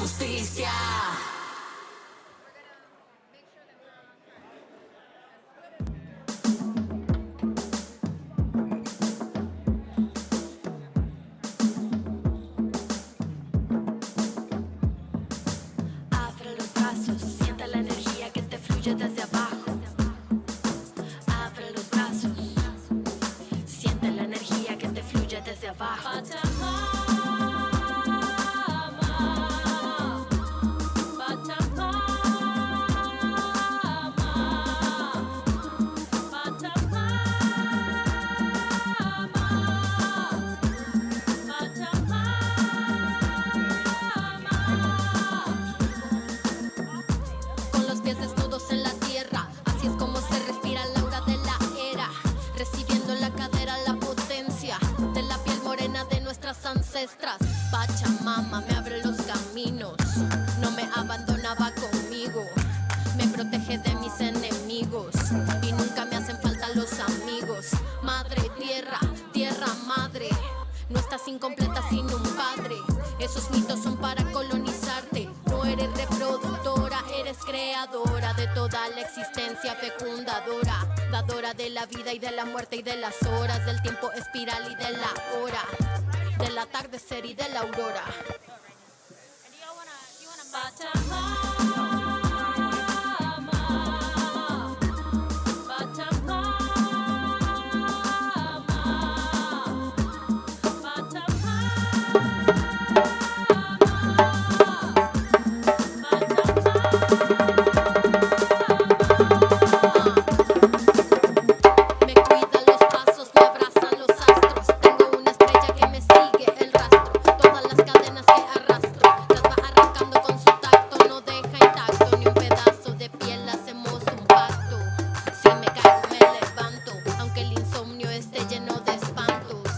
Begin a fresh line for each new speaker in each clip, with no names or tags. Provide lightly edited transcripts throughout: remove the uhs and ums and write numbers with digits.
justicia.
Abre los brazos, siente la energía que te fluye desde abajo. Abre los brazos, siente la energía que te fluye desde abajo. Con los pies desnudos en la tierra, así es como se respira la aura de la era, recibiendo en la cadera la potencia de la piel morena de nuestras ancestras. Pachamama me abre los caminos, no me abandonaba conmigo, me protege de mis enemigos y nunca me hacen falta los amigos. Madre tierra, tierra madre, no estás incompleta sin un padre. Esos mitos son para colonizarte. No eres reproductora, eres creadora de toda la existencia, fecundadora, dadora de la vida y de la muerte y de las horas, del tiempo espiral y de la hora, del atardecer y de la aurora. Me cuidan los pasos, me abrazan los astros. Tengo una estrella que me sigue el rastro. Todas las cadenas que arrastro las va arrancando con su tacto. No deja intacto ni un pedazo de piel. Hacemos un pacto. Si me caigo me levanto, aunque el insomnio esté lleno de espantos,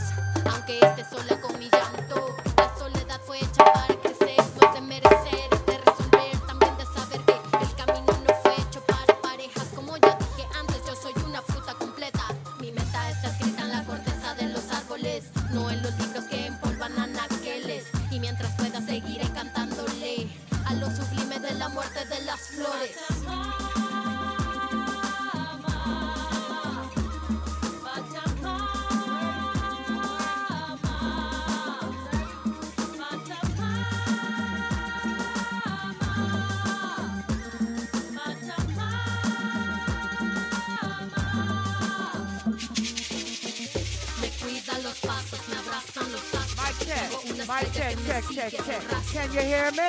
aunque esté sola con mi llanto. La soledad fue hecha para crecer, no es de merecer, es de resolver. También de saber que el camino no fue hecho para parejas. Como ya dije antes, yo soy una fruta completa. Mi meta está escrita en la corteza de los árboles, no en los libros que empolvan anaqueles. Y mientras pueda seguiré cantándole a lo sublime de la muerte de las flores. Me cuidan los pasos, me abrazan los astros.
Mic check,
Tengo una
mic
estrella
check,
que me
check,
sigue
check,
el
check.
rastro.
Can you hear me?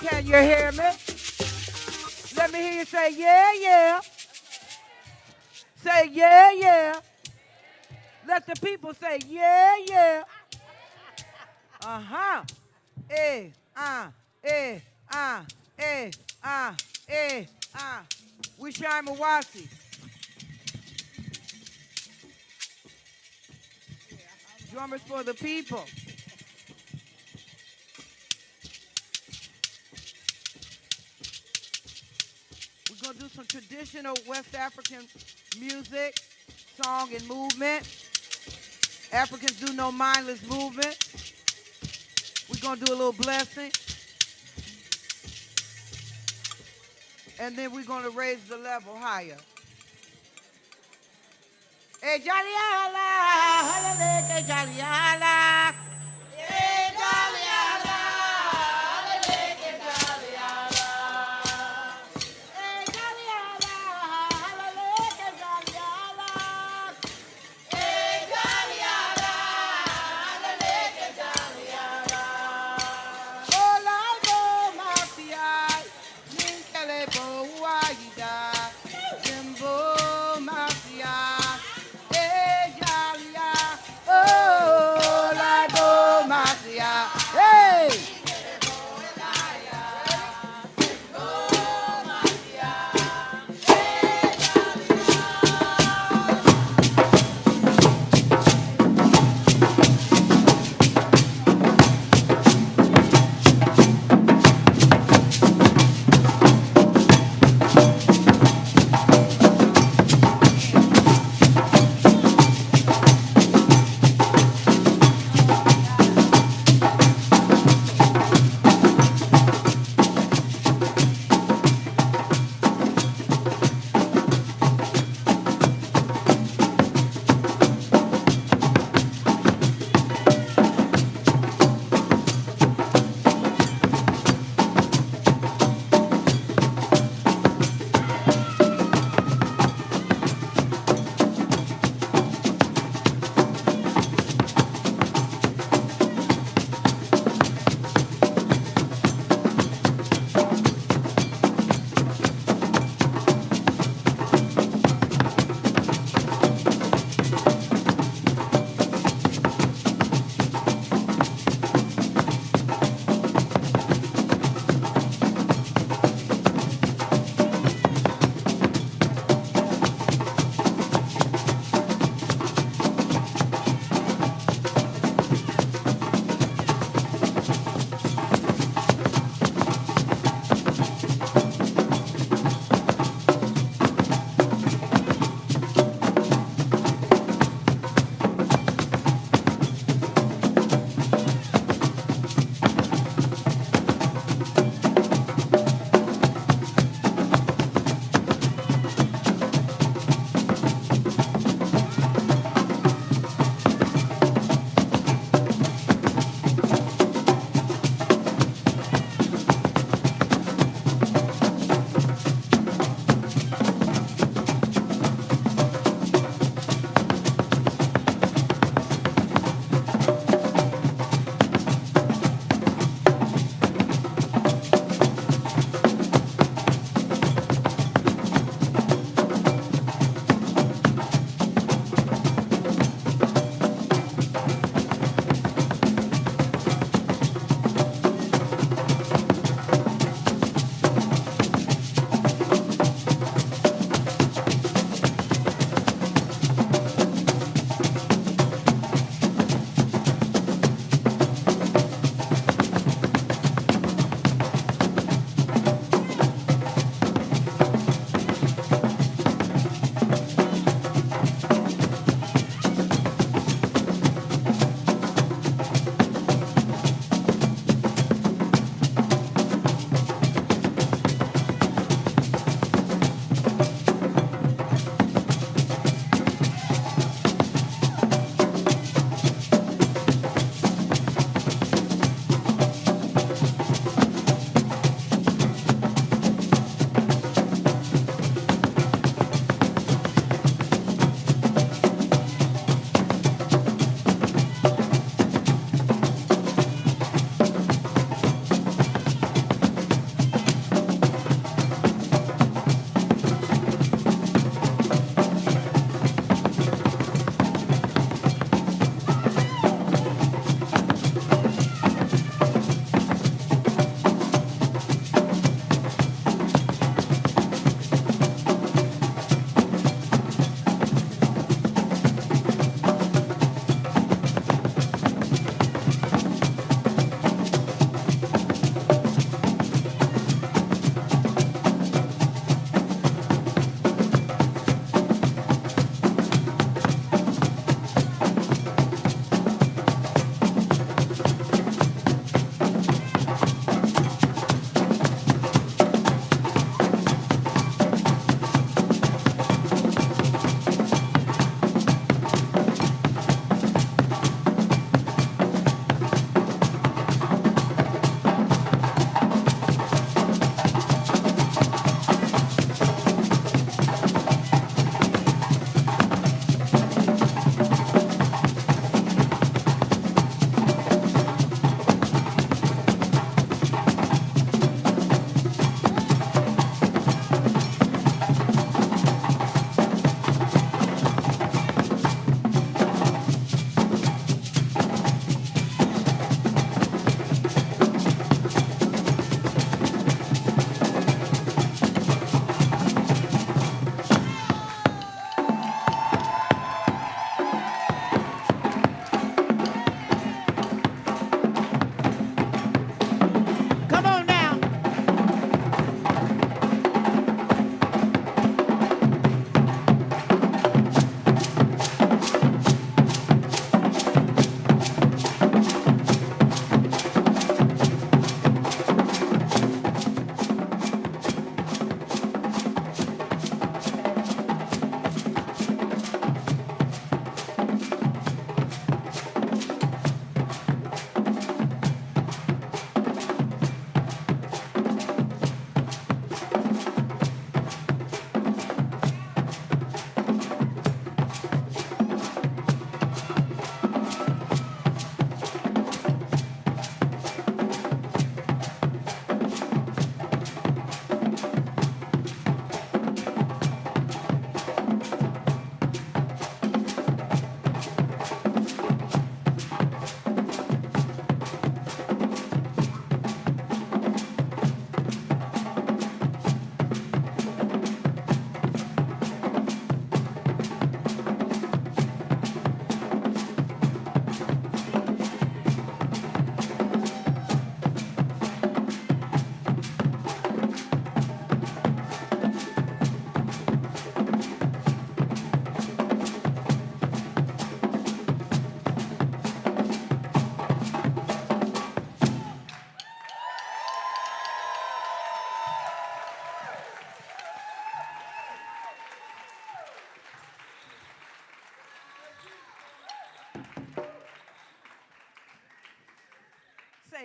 Can you hear me? Let me hear you say, yeah, yeah. Say, yeah, yeah. Let the people say, yeah, yeah. Uh-huh. Eh, eh, eh, eh, We shine Mawasi. Drummers for the people. We're going to do some traditional West African music, song, and movement. Africans do no mindless movement. We're going to do a little blessing. And then we're going to raise the level higher. Hey, Jaliala, halele, Jaliala. Hey, Jaliala, halele, Jaliala. Hey, Jaliala, halele, Jaliala. Hey, Jaliala, halele, Jaliala. Hola, bo, mafia, ninkele, bo, waida, jimbo, mafia. Hey, Jalia, oh, like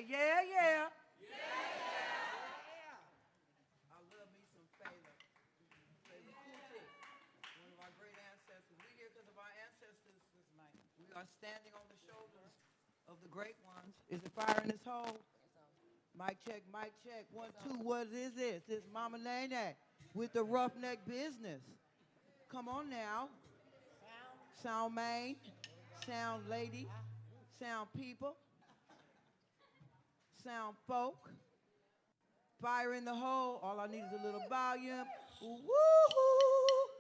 say, yeah, yeah. I love me some Fela. Fela Kuti, one of our great ancestors. We're here because of our ancestors this night. We are standing on the shoulders of the great ones. Is it fire in this hole? Mic check, mic check. 1, 2, what is this? It's Mama Nene with the roughneck business. Come on now. Sound main, sound lady, sound people, sound folk. Fire in the hole. All I need is a little volume. Woo-hoo!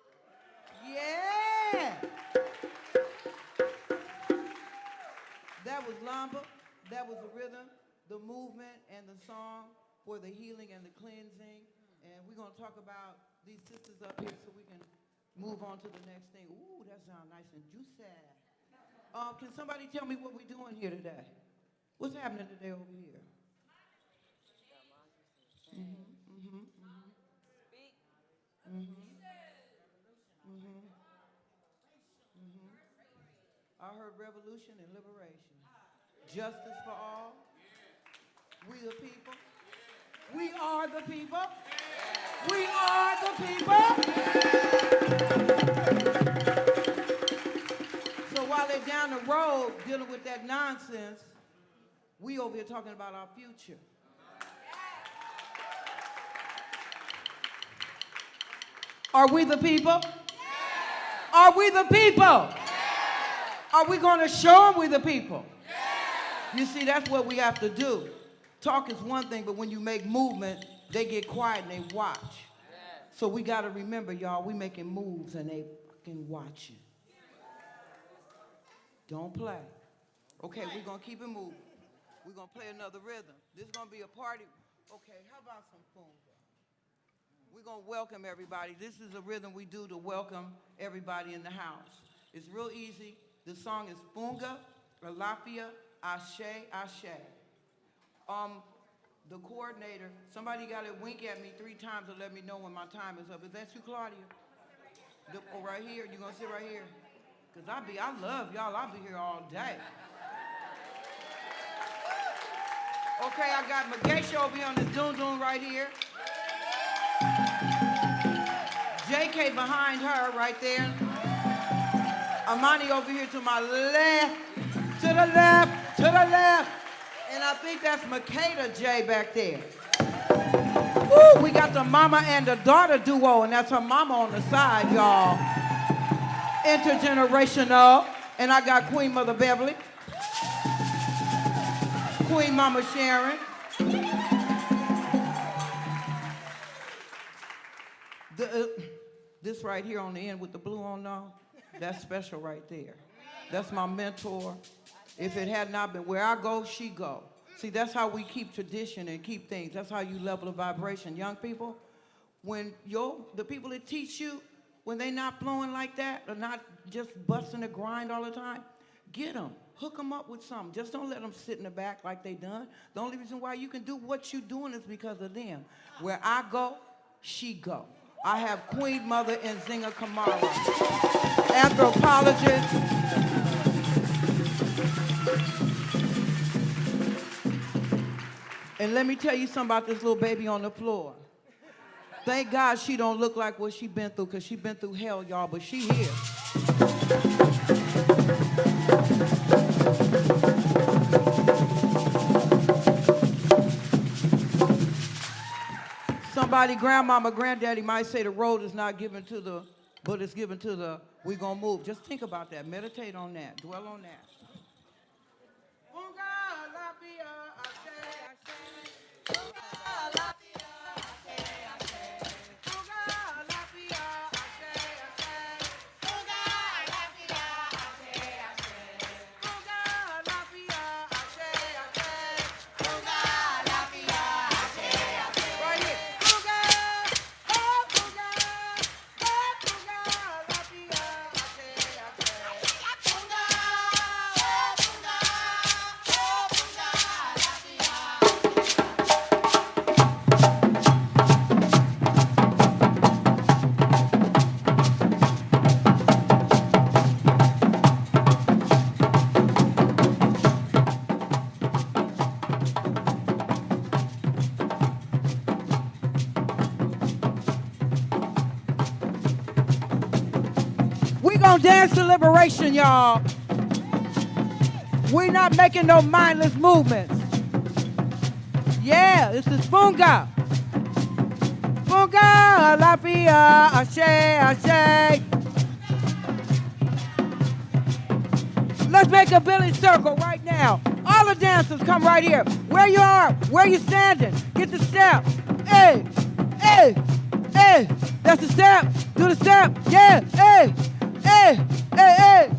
Yeah! That was Lamba. That was the rhythm, the movement, and the song for the healing and the cleansing. And we're going to talk about these sisters up here so we can move on to the next thing. Ooh, that sounds nice and juicy. Can somebody tell me what we're doing here today? What's happening today over here? I heard revolution and liberation. Justice for all. We the people. We are the people. We are the people. So while they're down the road dealing with that nonsense, we over here talking about our future. Are we the people? Are we the people? Are we going to show them we the people? You see, that's what we have to do. Talk is one thing, but when you make movement, they get quiet and they watch. So we got to remember, y'all, we making moves and they fucking watching. Don't play. Okay, we're going to keep it moving. We're going to play another rhythm. This is going to be a party. Okay, how about some funga? We're going to welcome everybody. This is a rhythm we do to welcome everybody in the house. It's real easy. The song is Funga, Alafia, Ashe, Ashe. The coordinator, somebody got to wink at me 3 times to let me know when my time is up. Is that you, Claudia? Right here? You going to sit right here? Because I love y'all. I'll be here all day. Okay, I got Mageisha over here on this doon right here. JK behind her right there. Amani over here to my left, to the left, to the left. And I think that's Makeda J back there. Woo, we got the mama and the daughter duo, and that's her mama on the side, y'all. Intergenerational. And I got Queen Mother Beverly, Queen Mama Sharon. This right here on the end with the blue on now, that's special right there. That's my mentor. If it had not been where I go, she go. See, that's how we keep tradition and keep things. That's how you level the vibration. Young people, when the people that teach you, when they not flowing like that, or not just busting the grind all the time, get them. Hook them up with something. Just don't let them sit in the back like they done. The only reason why you can do what you doing is because of them. Where I go, she go. I have Queen Mother and Zinga Kamara, anthropologist. And let me tell you something about this little baby on the floor. Thank God she don't look like what she been through, because she been through hell, y'all, but she here. Somebody, grandmama, granddaddy might say the road is not given to the, but it's given to the, we gonna move. Just think about that. Meditate on that. Dwell on that. gonna dance to liberation, y'all. We not making no mindless movements. Yeah, this is Funga. Funga, Alafia, Ashe, Ashe. Let's make a village circle right now. All the dancers come right here. Where you are, where you standing. Get the step. Hey, hey, hey. That's the step. Do the step. Yeah, hey, hey, hey, hey.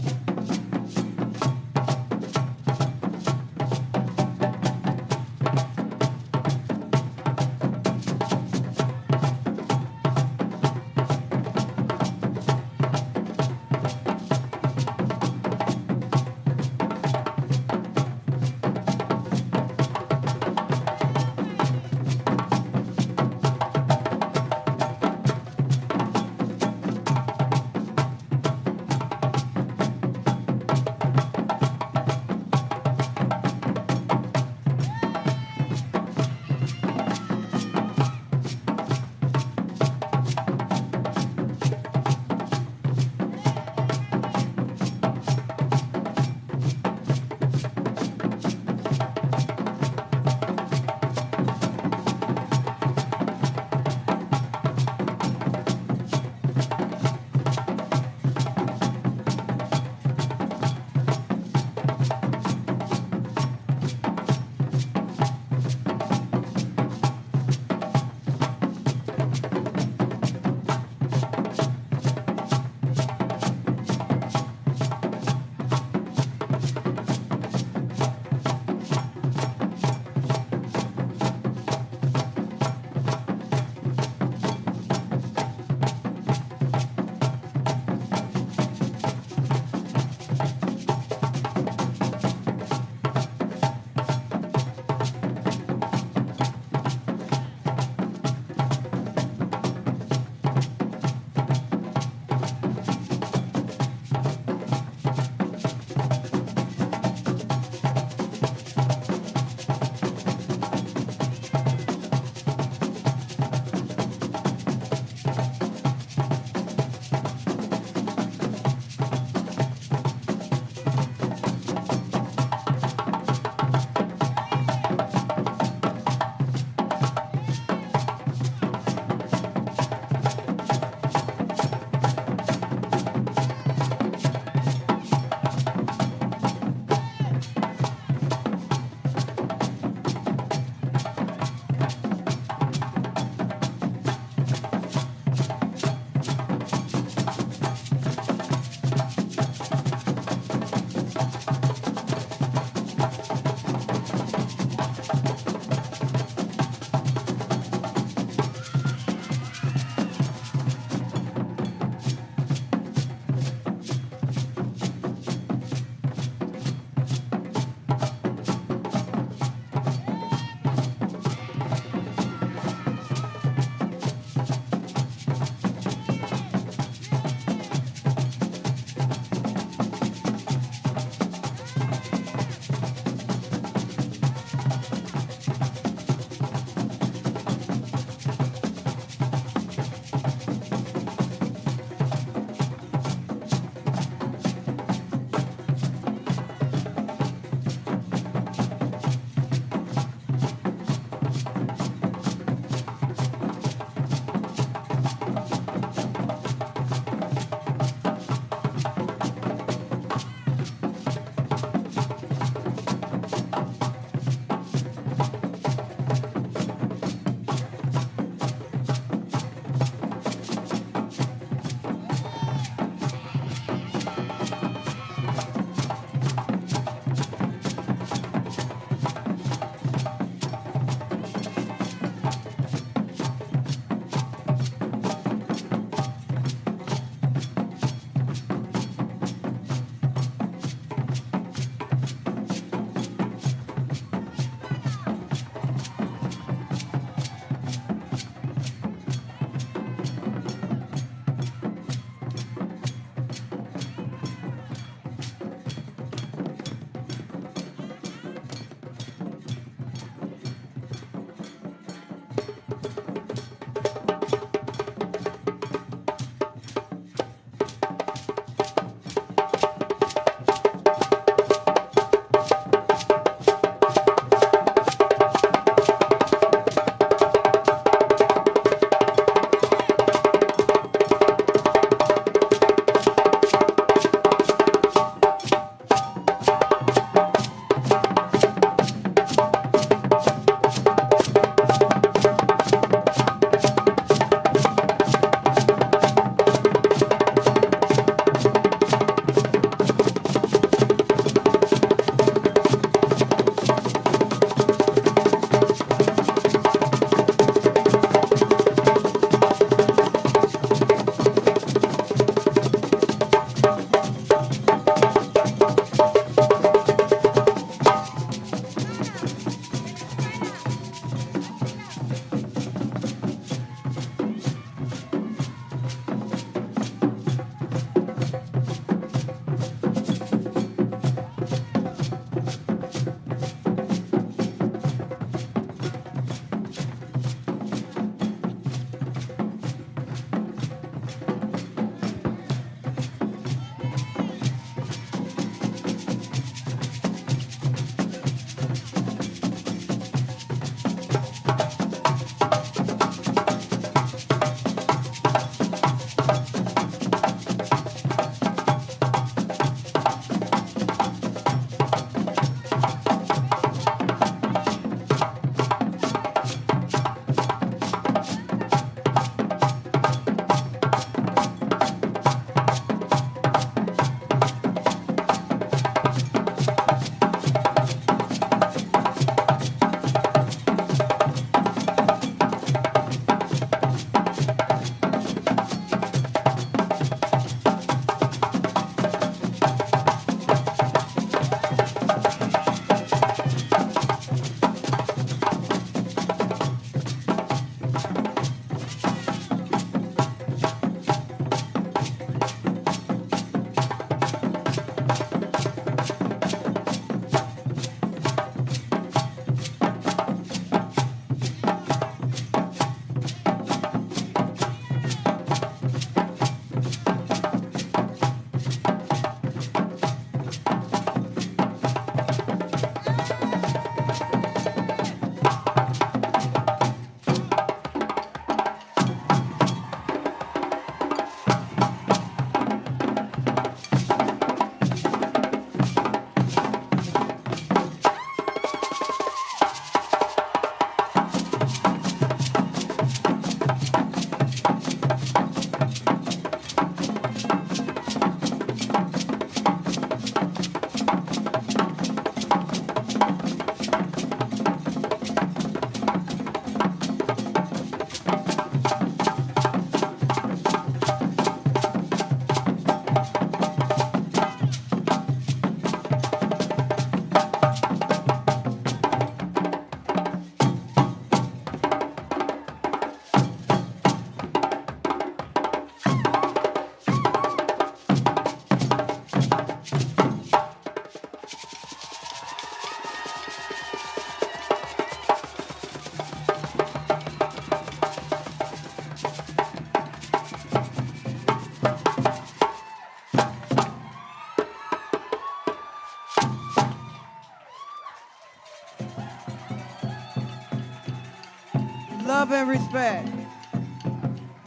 Love and respect.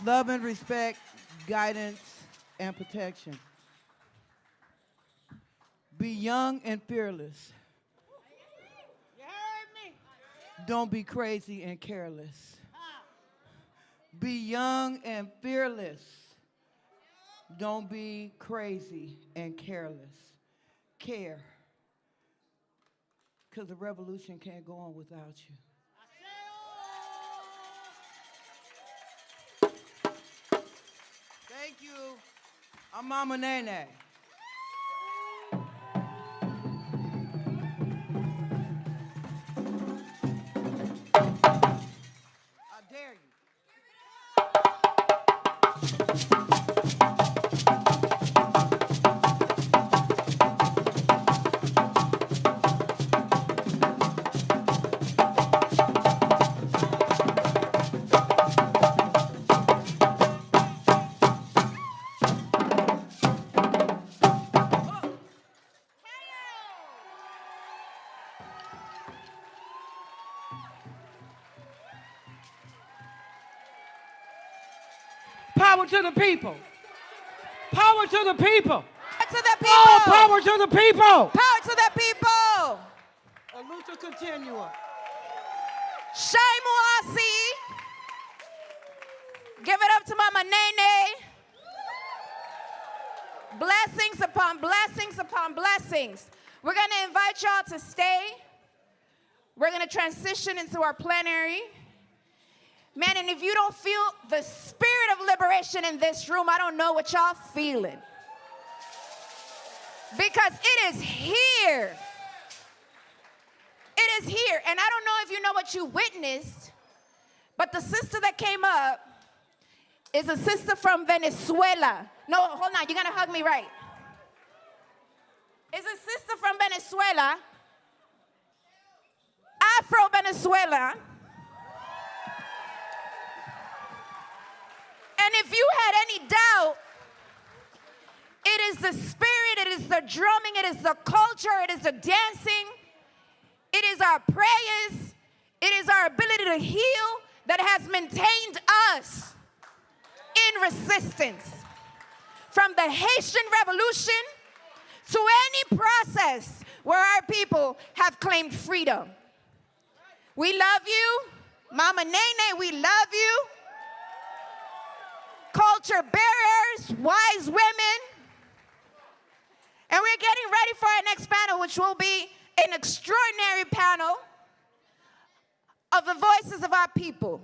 Love and respect, guidance and protection. Be young and fearless.
You heard me?
Don't be crazy and careless. Be young and fearless. Don't be crazy and careless. Care. Because the revolution can't go on without you. Thank you. I'm Mama Nene. I dare you.
Power to the people. Power to the people.
Power to the people.
Oh, power to the people.
Power to the people.
A lucha continua.
Shai Muasi. Give it up to Mama Nene. Blessings upon blessings upon blessings. We're going to invite y'all to stay. We're going to transition into our plenary. Man, and if you don't feel the spirit of liberation in this room, I don't know what y'all feeling. Because it is here. It is here. And I don't know if you know what you witnessed, but the sister that came up is a sister from Venezuela. No, hold on. You're going to hug me right. It's a sister from Venezuela. Afro-Venezuela. And if you had any doubt, it is the spirit, it is the drumming, it is the culture, it is the dancing, it is our prayers, it is our ability to heal that has maintained us in resistance. From the Haitian Revolution to any process where our people have claimed freedom. We love you. Mama Nene, we love you. Culture bearers, wise women. And we're getting ready for our next panel, which will be an extraordinary panel of the voices of our people.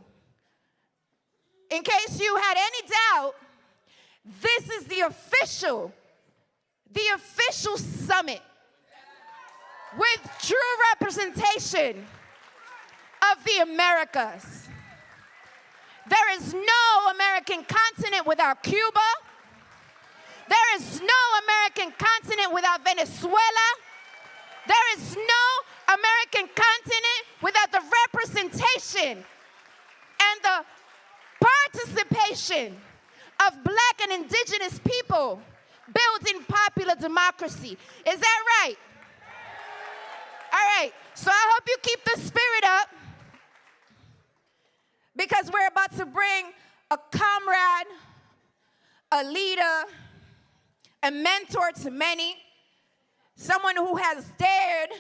In case you had any doubt, this is the official summit with true representation of the Americas. There is no American continent without Cuba. There is no American continent without Venezuela. There is no American continent without the representation and the participation of Black and Indigenous people building popular democracy. Is that right? All right, so I hope you keep the spirit up, because we're about to bring a comrade, a leader, a mentor to many, someone who has dared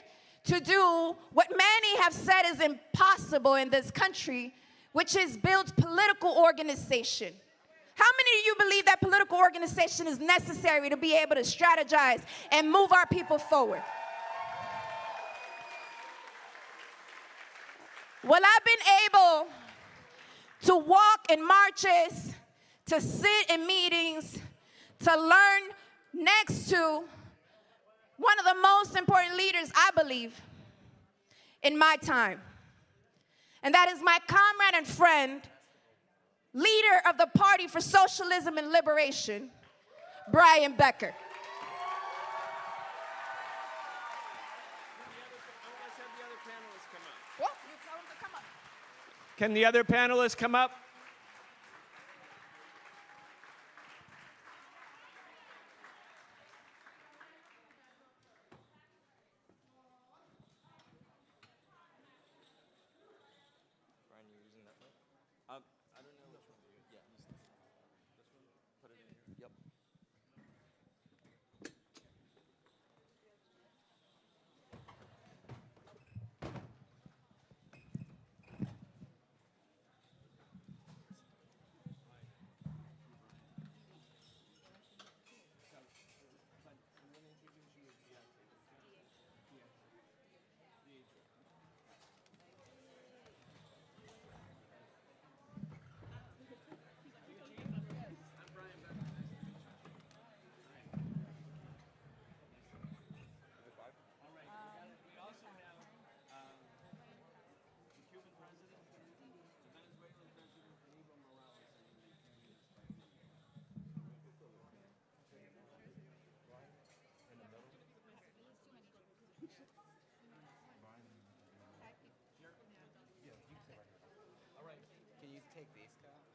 to do what many have said is impossible in this country, which is build political organization. How many of you believe that political organization is necessary to be able to strategize and move our people forward? Well, I've been able to walk in marches, to sit in meetings, to learn next to one of the most important leaders, I believe, in my time. And that is my comrade and friend, leader of the Party for Socialism and Liberation, Brian Becker.
Can the other panelists come up?
I don't know which one. Yeah, this one. Put it in here. Yep.
We also have the Cuban president, the Venezuelan president, and Evo Morales.
All right. Can you take these cups?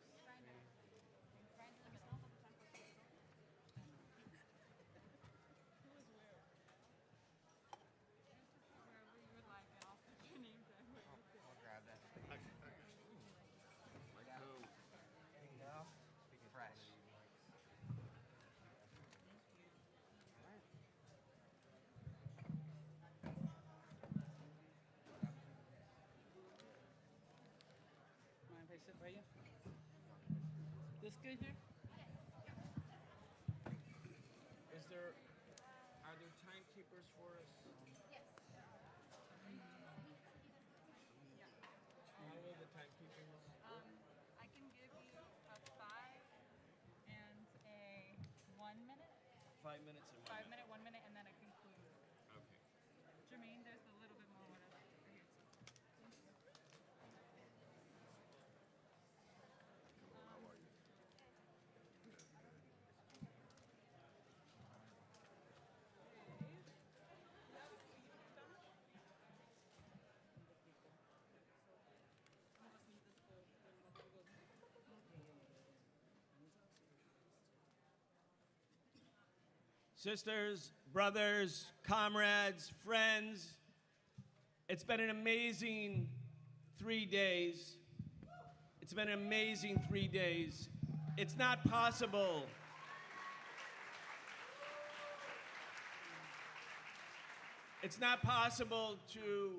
I'll grab that. There you go. Fresh.
Mind if I sit by you? This good here?
Are there timekeepers for us? How will the timekeeping work?
I can give you a 5 and a 1 minute.
5 minutes and
5 minute, 1 minute, and then a conclude.
Okay.
Jermaine, there's a little bit more water left for you too.
Sisters, brothers, comrades, friends, it's been an amazing 3 days. It's been an amazing 3 days. It's not possible. It's not possible to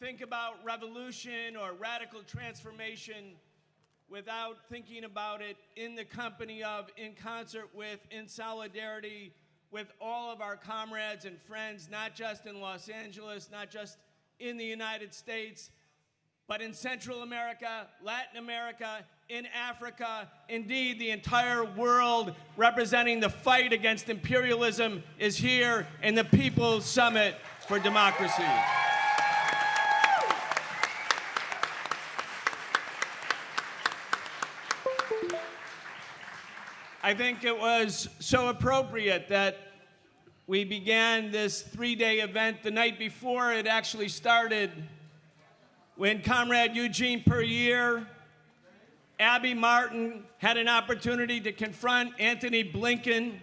think about revolution or radical transformation without thinking about it in the company of, in concert with, in solidarity with all of our comrades and friends, not just in Los Angeles, not just in the United States, but in Central America, Latin America, in Africa, indeed the entire world, representing the fight against imperialism, is here in the People's Summit for Democracy. I think it was so appropriate that we began this 3-day event the night before it actually started, when Comrade Eugene Puryear, Abby Martin had an opportunity to confront Antony Blinken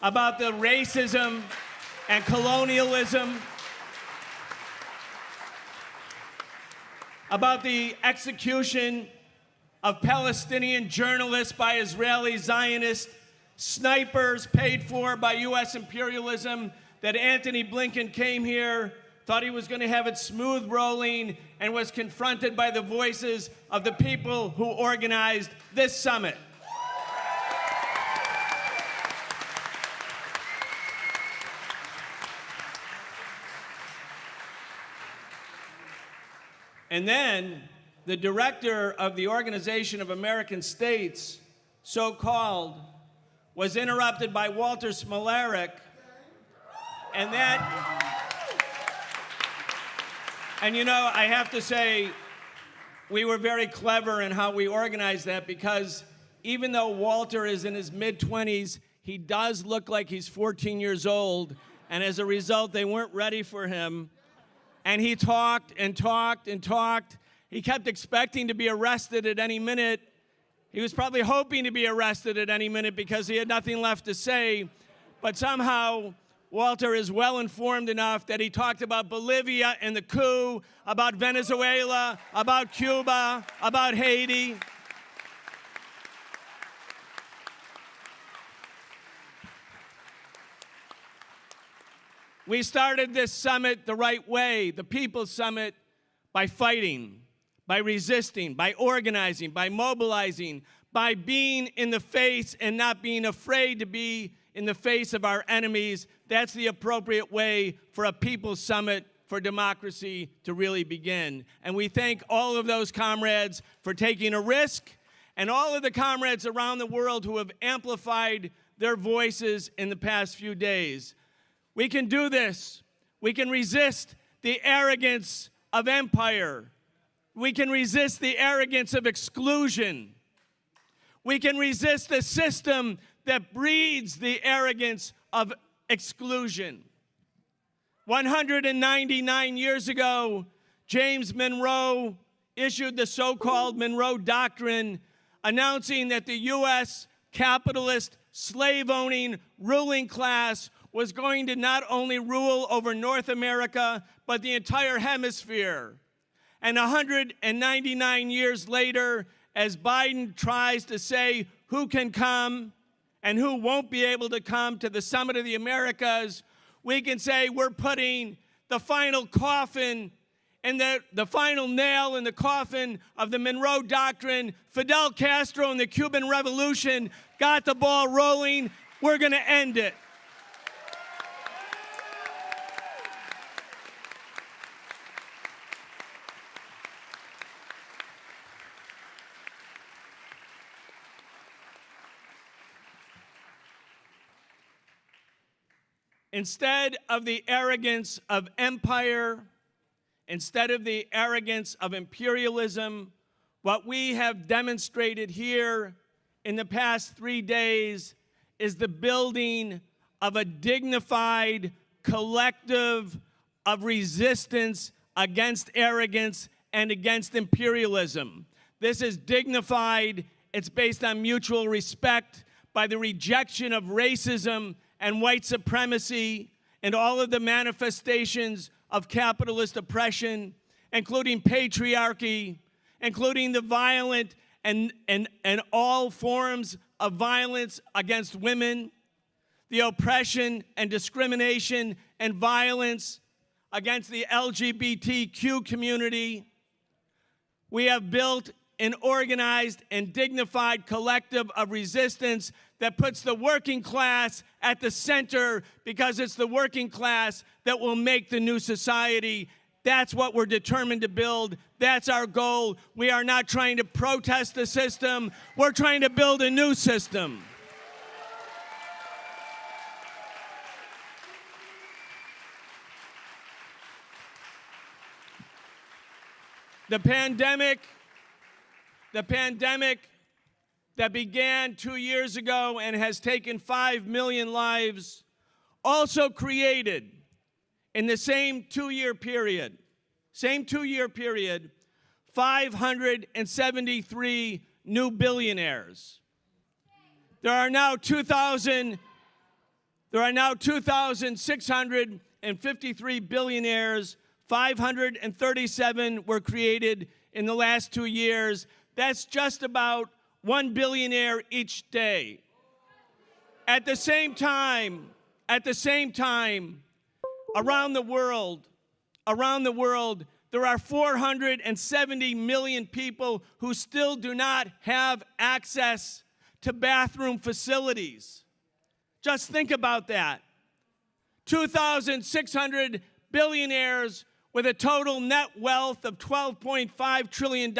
about the racism and colonialism, about the execution of Palestinian journalists by Israeli Zionist snipers paid for by U.S. imperialism, that Antony Blinken came here, thought he was going to have it smooth rolling, and was confronted by the voices of the people who organized this summit. And then the director of the Organization of American States, so-called, was interrupted by Walter Smolarek, and you know, I have to say, we were very clever in how we organized that, because even though Walter is in his mid-20s, he does look like he's 14 years old, and as a result, they weren't ready for him. And he talked and talked and talked. He kept expecting to be arrested at any minute. He was probably hoping to be arrested at any minute because he had nothing left to say. But somehow, Walter is well informed enough that he talked about Bolivia and the coup, about Venezuela, about Cuba, about Haiti. We started this summit the right way, the People's Summit, by fighting, by resisting, by organizing, by mobilizing, by being in the face and not being afraid to be in the face of our enemies. That's the appropriate way for a People's Summit for democracy to really begin. And we thank all of those comrades for taking a risk, and all of the comrades around the world who have amplified their voices in the past few days. We can do this. We can resist the arrogance of empire. We can resist the arrogance of exclusion. We can resist the system that breeds the arrogance of exclusion. 199 years ago, James Monroe issued the so-called Monroe Doctrine, announcing that the U.S. capitalist, slave-owning ruling class was going to not only rule over North America, but the entire hemisphere. And 199 years later, as Biden tries to say who can come and who won't be able to come to the Summit of the Americas, we can say we're putting the final coffin and the final nail in the coffin of the Monroe Doctrine. Fidel Castro and the Cuban Revolution got the ball rolling. We're going to end it. Instead of the arrogance of empire, instead of the arrogance of imperialism, what we have demonstrated here in the past 3 days is the building of a dignified collective of resistance against arrogance and against imperialism. This is dignified. It's based on mutual respect, by the rejection of racism and white supremacy and all of the manifestations of capitalist oppression, including patriarchy, including the violent and all forms of violence against women, the oppression and discrimination and violence against the LGBTQ community. We have built an organized and dignified collective of resistance that puts the working class at the center, because it's the working class that will make the new society. That's what we're determined to build. That's our goal. We are not trying to protest the system. We're trying to build a new system. The pandemic that began 2 years ago and has taken 5 million lives also created, in the same two-year period, 573 new billionaires. There are now 2,653 billionaires. 537 were created in the last 2 years. That's just about 1 billionaire each day. At the same time, around the world, there are 470 million people who still do not have access to bathroom facilities. Just think about that. 2,600 billionaires with a total net wealth of $12.5 trillion.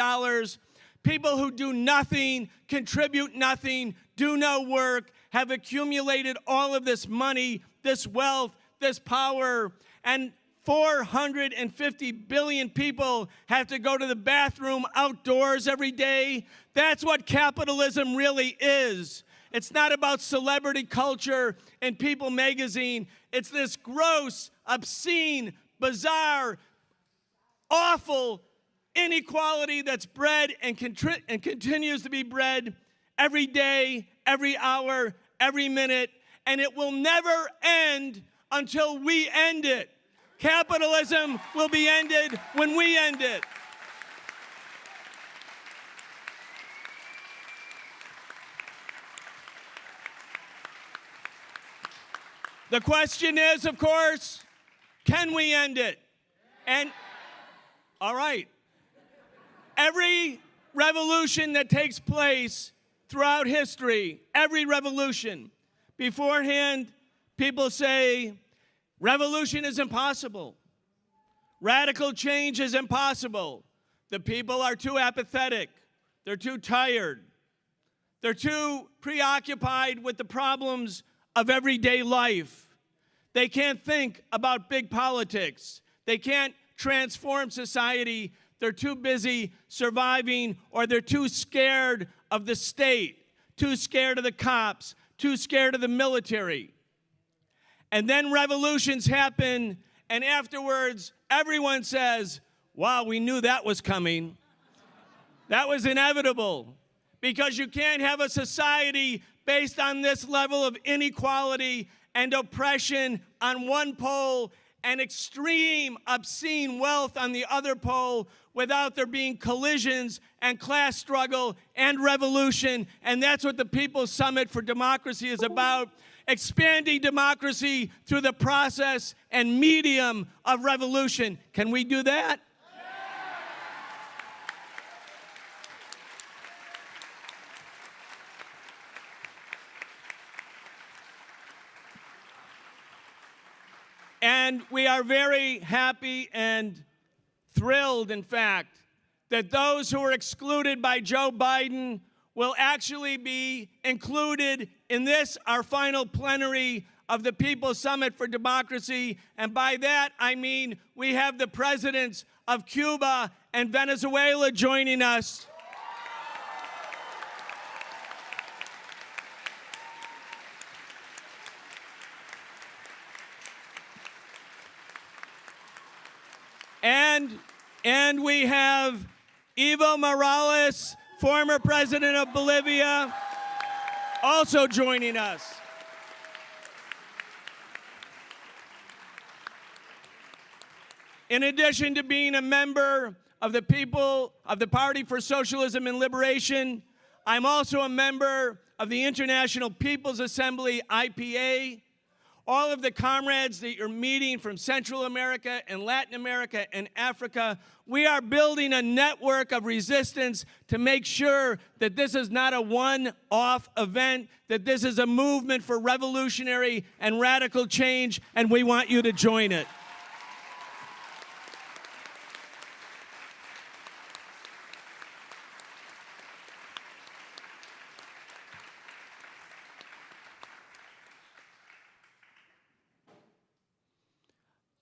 People who do nothing, contribute nothing, do no work, have accumulated all of this money, this wealth, this power, and 450 billion people have to go to the bathroom outdoors every day. That's what capitalism really is. It's not about celebrity culture and People magazine. It's this gross, obscene, bizarre, awful inequality that's bred and continues to be bred every day, every hour, every minute, and it will never end until we end it. Capitalism will be ended when we end it. The question is, of course, can we end it? And, all right, every revolution that takes place throughout history, every revolution, beforehand, people say, revolution is impossible. Radical change is impossible. The people are too apathetic. They're too tired. They're too preoccupied with the problems of everyday life. They can't think about big politics. They can't transform society. They're too busy surviving, or they're too scared of the state, too scared of the cops, too scared of the military. And then revolutions happen, and afterwards, everyone says, wow, we knew that was coming. That was inevitable, because you can't have a society based on this level of inequality and oppression on one pole and extreme, obscene wealth on the other pole without there being collisions and class struggle and revolution. And that's what the People's Summit for Democracy is about, expanding democracy through the process and medium of revolution. Can we do that? And we are very happy and thrilled, in fact, that those who are excluded by Joe Biden will actually be included in this, our final plenary of the People's Summit for Democracy. And by that, I mean we have the presidents of Cuba and Venezuela joining us. And we have Evo Morales, former president of Bolivia, also joining us. In addition to being a member of the Party for Socialism and Liberation, I'm also a member of the International People's Assembly, IPA. All of the comrades that you're meeting from Central America and Latin America and Africa, we are building a network of resistance to make sure that this is not a one-off event, that this is a movement for revolutionary and radical change, and we want you to join it.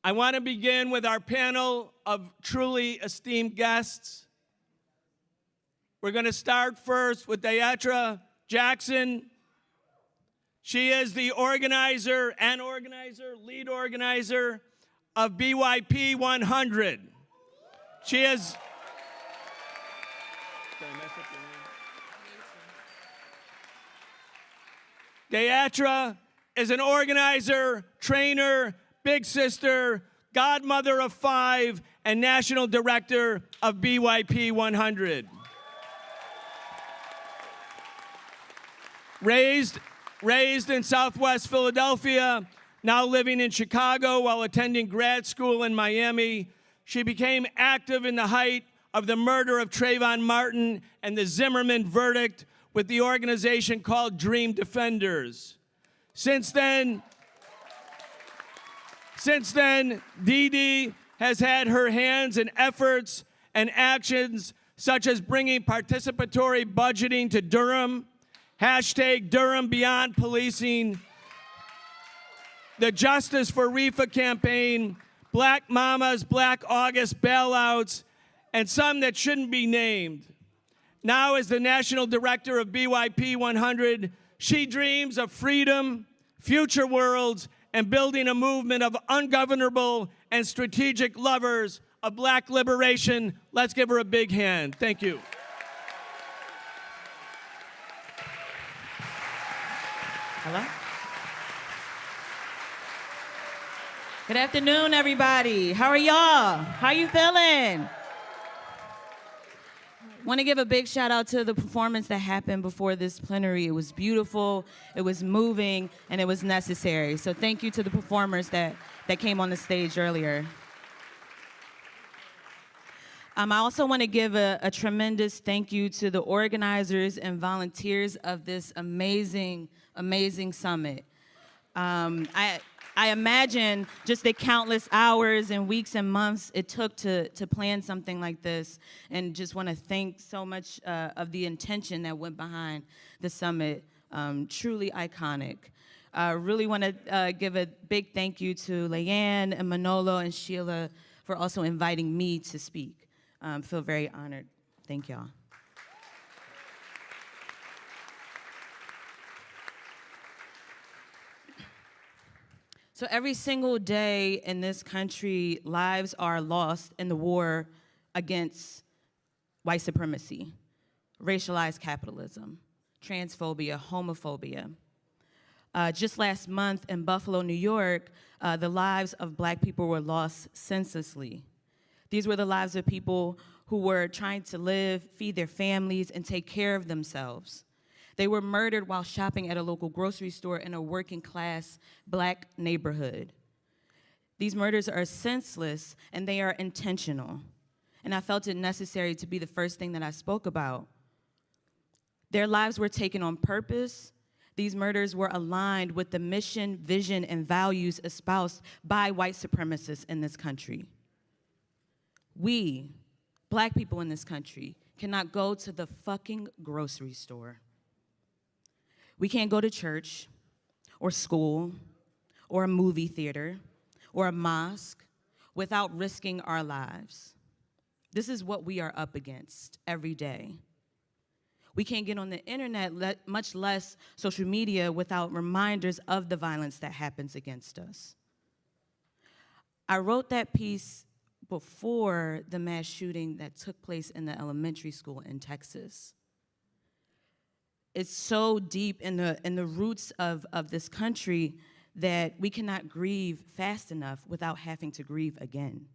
I want to begin with our panel of truly esteemed guests. We're going to start first with Deatra Jackson. She is the lead organizer of BYP 100. She is... Deatra is an organizer, trainer, big sister, godmother of 5, and national director of BYP 100. Raised in Southwest Philadelphia, now living in Chicago while attending grad school in Miami, she became active in the height of the murder of Trayvon Martin and the Zimmerman verdict with the organization called Dream Defenders. Since then, Dee Dee has had her hands in efforts and actions such as bringing participatory budgeting to Durham, hashtag Durham Beyond Policing, the Justice for REFA campaign, Black Mamas, Black August bailouts, and some that shouldn't be named. Now as the national director of BYP 100, she dreams of freedom, future worlds, and building a movement of ungovernable and strategic lovers of black liberation. Let's give her a big hand. Thank you.
Hello? Good afternoon, everybody. How are y'all? How you feeling? Want to give a big shout out to the performance that happened before this plenary. It was beautiful, it was moving, and it was necessary. So thank you to the performers that came on the stage earlier. I also want to give a tremendous thank you to the organizers and volunteers of this amazing, amazing summit. I imagine just the countless hours and weeks and months it took to plan something like this, and just want to thank so much of the intention that went behind the summit. Truly iconic. Really want to give a big thank you to Leanne and Manolo and Sheila for also inviting me to speak. Feel very honored. Thank y'all. So every single day in this country, lives are lost in the war against white supremacy, racialized capitalism, transphobia, homophobia. Just last month in Buffalo, New York, the lives of Black people were lost senselessly. These were the lives of people who were trying to live, feed their families, and take care of themselves. They were murdered while shopping at a local grocery store in a working-class Black neighborhood. These murders are senseless, and they are intentional. And I felt it necessary to be the first thing that I spoke about. Their lives were taken on purpose. These murders were aligned with the mission, vision, and values espoused by white supremacists in this country. We, Black people in this country, cannot go to the fucking grocery store. We can't go to church, or school, or a movie theater, or a mosque without risking our lives. This is what we are up against every day. We can't get on the internet, much less social media, without reminders of the violence that happens against us. I wrote that piece before the mass shooting that took place in the elementary school in Texas. It's so deep in the roots of this country that we cannot grieve fast enough without having to grieve again.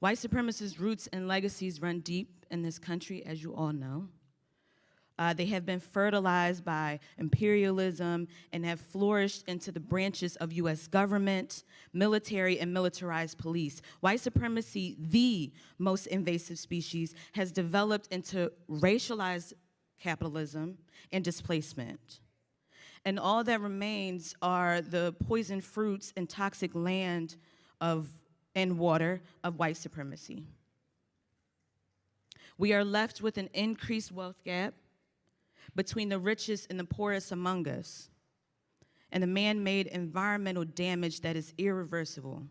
White supremacist roots and legacies run deep in this country, as you all know. They have been fertilized by imperialism and have flourished into the branches of US government, military, and militarized police. White supremacy, the most invasive species, has developed into racialized capitalism and displacement. And all that remains are the poisoned fruits and toxic land and water of white supremacy. We are left with an increased wealth gap between the richest and the poorest among us, and the man-made environmental damage that is irreversible.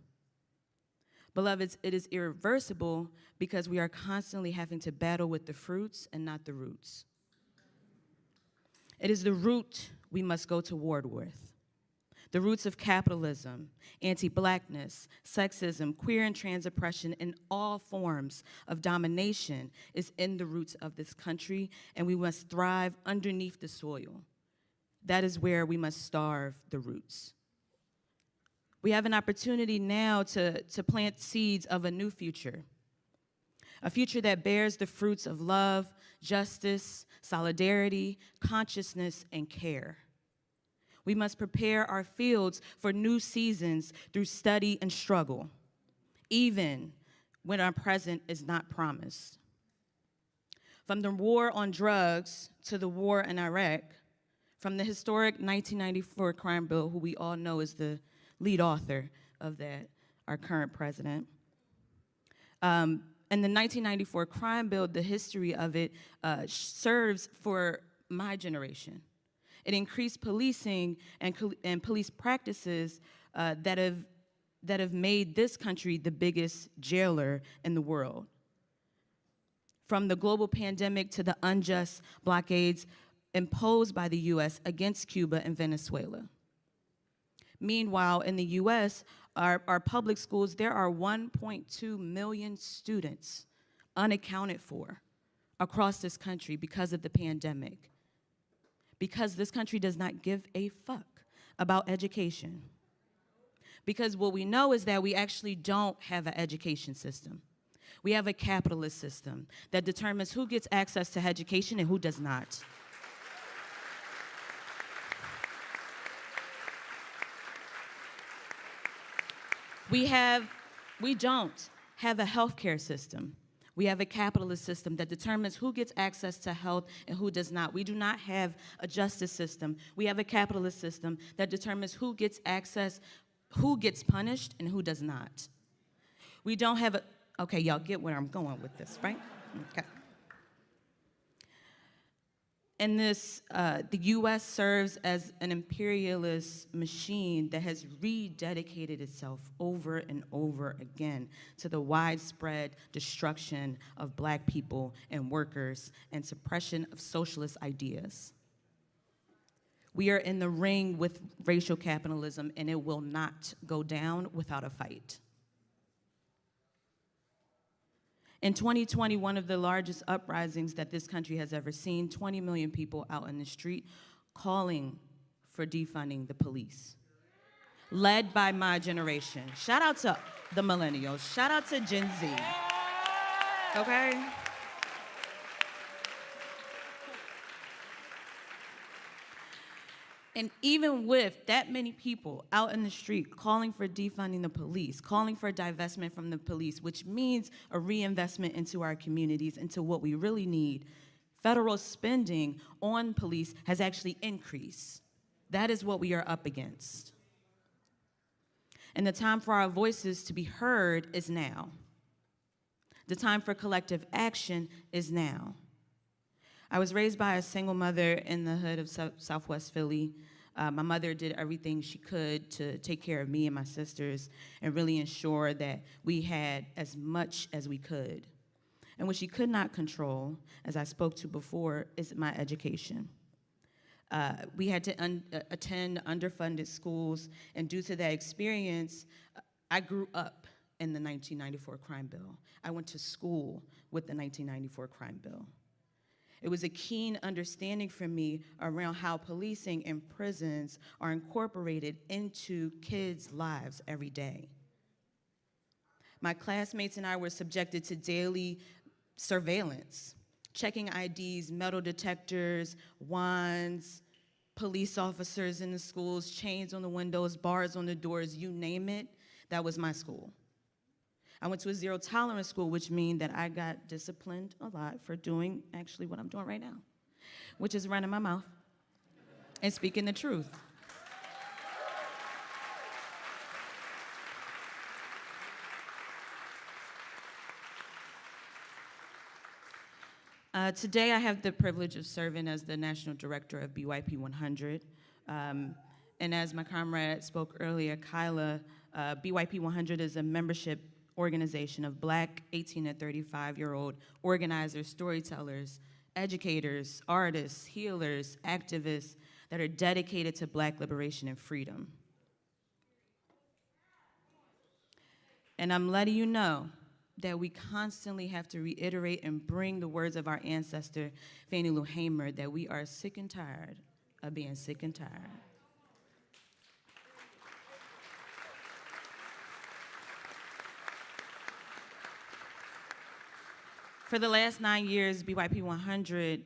Beloveds, it is irreversible because we are constantly having to battle with the fruits and not the roots. It is the root we must go to war with. The roots of capitalism, anti-Blackness, sexism, queer and trans oppression, and all forms of domination is in the roots of this country, and we must thrive underneath the soil. That is where we must starve the roots. We have an opportunity now to plant seeds of a new future, a future that bears the fruits of love, justice, solidarity, consciousness, and care. We must prepare our fields for new seasons through study and struggle, even when our present is not promised. From the war on drugs to the war in Iraq, from the historic 1994 crime bill, who we all know is the lead author of that, our current president. And the 1994 crime bill, the history of it serves for my generation. It increased policing and police practices that have made this country the biggest jailer in the world. From the global pandemic to the unjust blockades imposed by the US against Cuba and Venezuela. Meanwhile, in the US, our public schools, there are 1.2 million students unaccounted for across this country because of the pandemic. Because this country does not give a fuck about education. Because what we know is that we actually don't have an education system. We have a capitalist system that determines who gets access to education and who does not. We don't have a healthcare system. We have a capitalist system that determines who gets access to health and who does not. We do not have a justice system. We have a capitalist system that determines who gets access, who gets punished, and who does not. We don't have a, okay, y'all get where I'm going with this, right? Okay. And this, the US serves as an imperialist machine that has rededicated itself over and over again to the widespread destruction of Black people and workers and suppression of socialist ideas. We are in the ring with racial capitalism, and it will not go down without a fight. In 2020, one of the largest uprisings that this country has ever seen, 20 million people out in the street calling for defunding the police, led by my generation. Shout out to the millennials. Shout out to Gen Z. Okay? And even with that many people out in the street calling for defunding the police, calling for divestment from the police, which means a reinvestment into our communities, into what we really need, federal spending on police has actually increased. That is what we are up against. And the time for our voices to be heard is now. The time for collective action is now. I was raised by a single mother in the hood of Southwest Philly. My mother did everything she could to take care of me and my sisters and really ensure that we had as much as we could. And what she could not control, as I spoke to before, is my education. We had to attend underfunded schools, and due to that experience, I grew up in the 1994 crime bill. I went to school with the 1994 crime bill. It was a keen understanding for me around how policing and prisons are incorporated into kids' lives every day. My classmates and I were subjected to daily surveillance, checking IDs, metal detectors, wands, police officers in the schools, chains on the windows, bars on the doors, you name it. That was my school. I went to a zero-tolerance school, which means that I got disciplined a lot for doing actually what I'm doing right now, which is running my mouth and speaking the truth. Today, I have the privilege of serving as the National Director of BYP 100. And as my comrade spoke earlier, Kyla, BYP 100 is a membership organization of Black 18 to 35-year-old organizers, storytellers, educators, artists, healers, activists that are dedicated to Black liberation and freedom. And I'm letting you know that we constantly have to reiterate and bring the words of our ancestor, Fannie Lou Hamer, that we are sick and tired of being sick and tired. For the last 9 years, BYP 100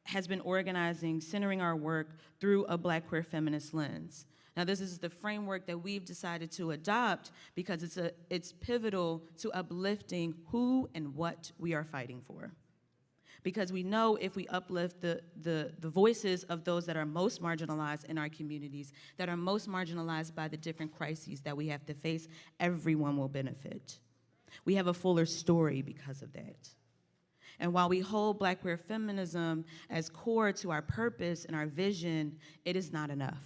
has been organizing, centering our work through a Black queer feminist lens. Now, this is the framework that we've decided to adopt because it's pivotal to uplifting who and what we are fighting for. Because we know if we uplift the voices of those that are most marginalized in our communities, that are most marginalized by the different crises that we have to face, everyone will benefit. We have a fuller story because of that. And while we hold Black queer feminism as core to our purpose and our vision, it is not enough.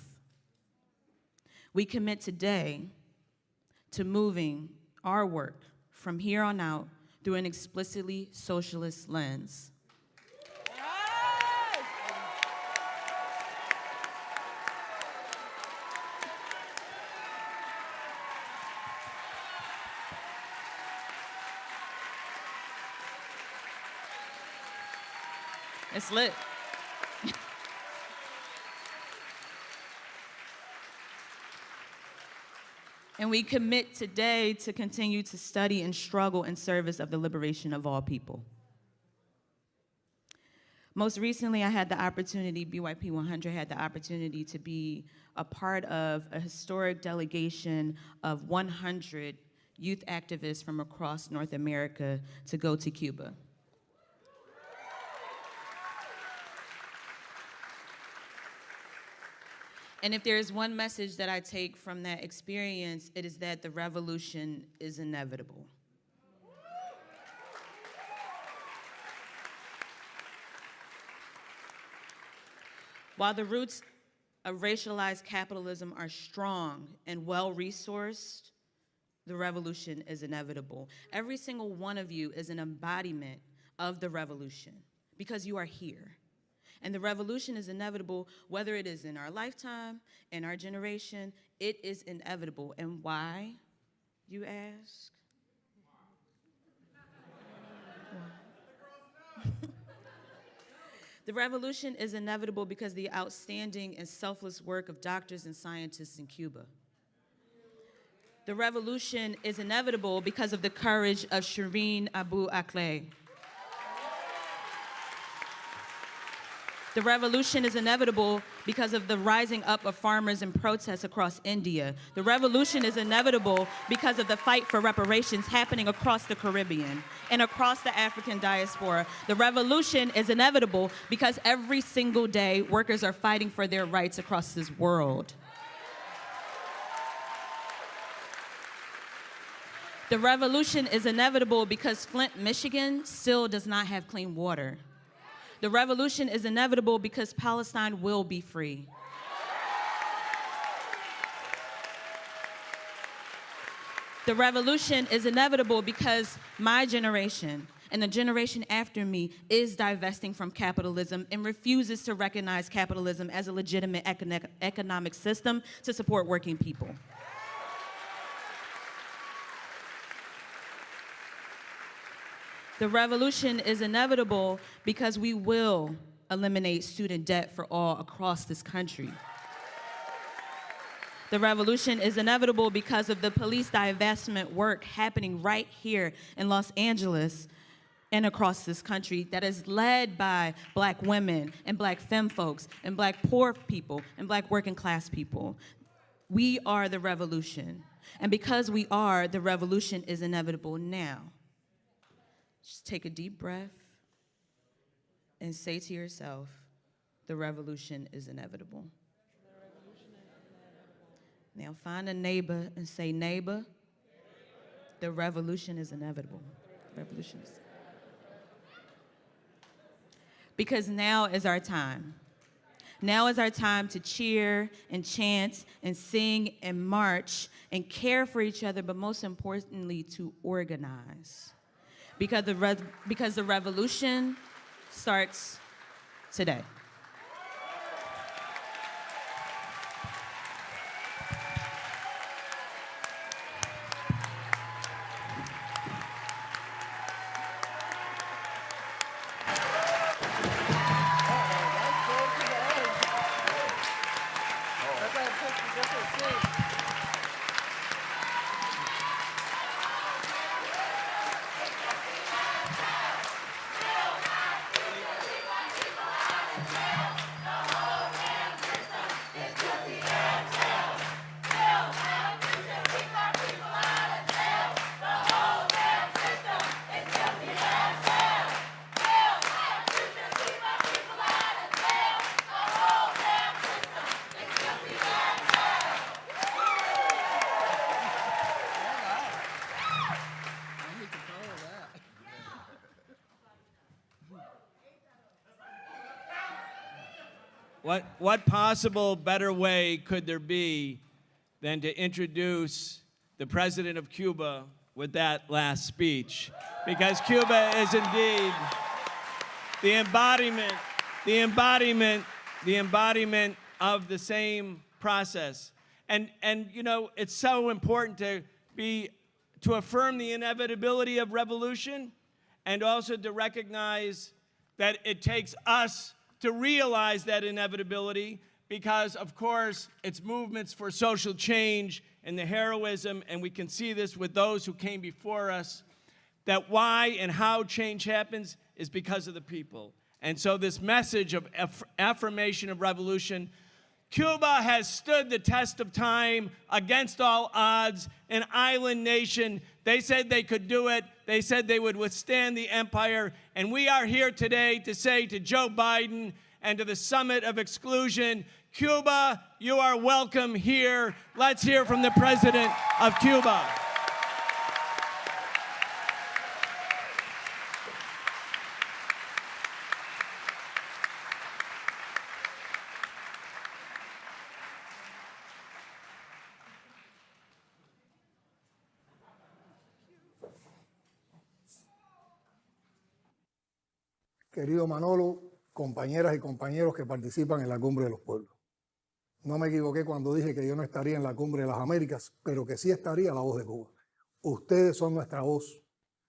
We commit today to moving our work from here on out through an explicitly socialist lens. It's lit. And we commit today to continue to study and struggle in service of the liberation of all people. Most recently, I had the opportunity, BYP 100 had the opportunity to be a part of a historic delegation of 100 youth activists from across North America to go to Cuba. And if there is one message that I take from that experience, it is that the revolution is inevitable. While the roots of racialized capitalism are strong and well-resourced, the revolution is inevitable. Every single one of you is an embodiment of the revolution because you are here. And the revolution is inevitable, whether it is in our lifetime, in our generation, it is inevitable. And why, you ask? The revolution is inevitable because the outstanding and selfless work of doctors and scientists in Cuba. The revolution is inevitable because of the courage of Shireen Abu Akleh. The revolution is inevitable because of the rising up of farmers and protests across India. The revolution is inevitable because of the fight for reparations happening across the Caribbean and across the African diaspora. The revolution is inevitable because every single day workers are fighting for their rights across this world. The revolution is inevitable because Flint, Michigan still does not have clean water. The revolution is inevitable because Palestine will be free. The revolution is inevitable because my generation and the generation after me is divesting from capitalism and refuses to recognize capitalism as a legitimate economic system to support working people. The revolution is inevitable because we will eliminate student debt for all across this country. The revolution is inevitable because of the police divestment work happening right here in Los Angeles and across this country that is led by Black women and Black femme folks and Black poor people and Black working class people. We are the revolution. And because we are, the revolution is inevitable now. Just take a deep breath and say to yourself, the revolution is inevitable. Now find a neighbor and say, neighbor, the revolution is inevitable. Revolution is because now is our time. Now is our time to cheer and chant and sing and march and care for each other, but most importantly, to organize. Because the revolution starts today.
What possible better way could there be than to introduce the president of Cuba with that last speech? Because Cuba is indeed the embodiment of the same process. And you know, it's so important to affirm the inevitability of revolution and also to recognize that it takes us to realize that inevitability because, of course, it's movements for social change and the heroism, and we can see this with those who came before us, that why and how change happens is because of the people. And so this message of affirmation of revolution, Cuba has stood the test of time against all odds, an island nation. They said they could do it. They said they would withstand the empire. And we are here today to say to Joe Biden and to the Summit of Exclusion, Cuba, you are welcome here. Let's hear from the President of Cuba.
Querido Manolo, compañeras y compañeros que participan en la Cumbre de los Pueblos. No me equivoqué cuando dije que yo no estaría en la Cumbre de las Américas, pero que sí estaría la voz de Cuba. Ustedes son nuestra voz.